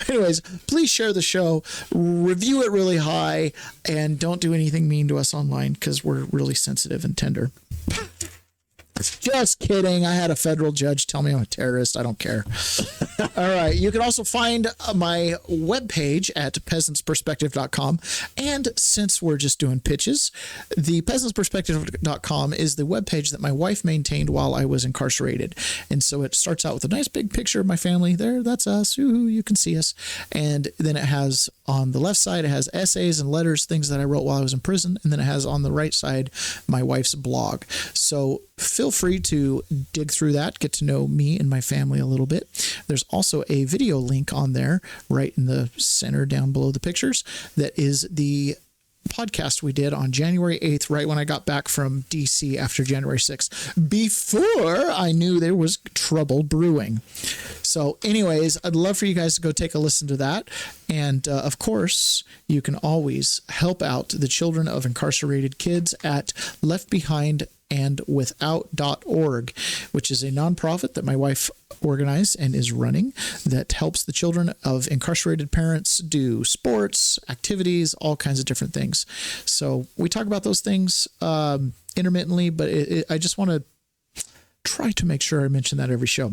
Anyways, please share the show, review it really high, and don't do anything mean to us online because we're really sensitive and tender. Just kidding. I had a federal judge tell me I'm a terrorist. I don't care. All right. You can also find my webpage at peasantsperspective.com. And since we're just doing pitches, the peasantsperspective.com is the webpage that my wife maintained while I was incarcerated. And so it starts out with a nice big picture of my family. There, that's us. Ooh, you can see us. And then it has on the left side, it has essays and letters, things that I wrote while I was in prison. And then it has on the right side, my wife's blog. So feel free to dig through that, get to know me and my family a little bit. There's also a video link on there right in the center down below the pictures that is the podcast we did on January 8th, right when I got back from DC after January 6th, before I knew there was trouble brewing. So anyways, I'd love for you guys to go take a listen to that. And of course, you can always help out the children of incarcerated kids at leftbehindandwithout.org, which is a nonprofit that my wife organized and is running that helps the children of incarcerated parents do sports, activities, all kinds of different things. So we talk about those things intermittently, but I just want to try to make sure I mention that every show.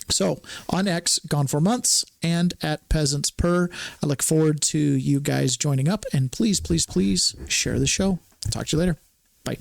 So on X, Gone 4 Months, and at Peasants Per, I look forward to you guys joining up, and please, please, please share the show. Talk to you later. Bye.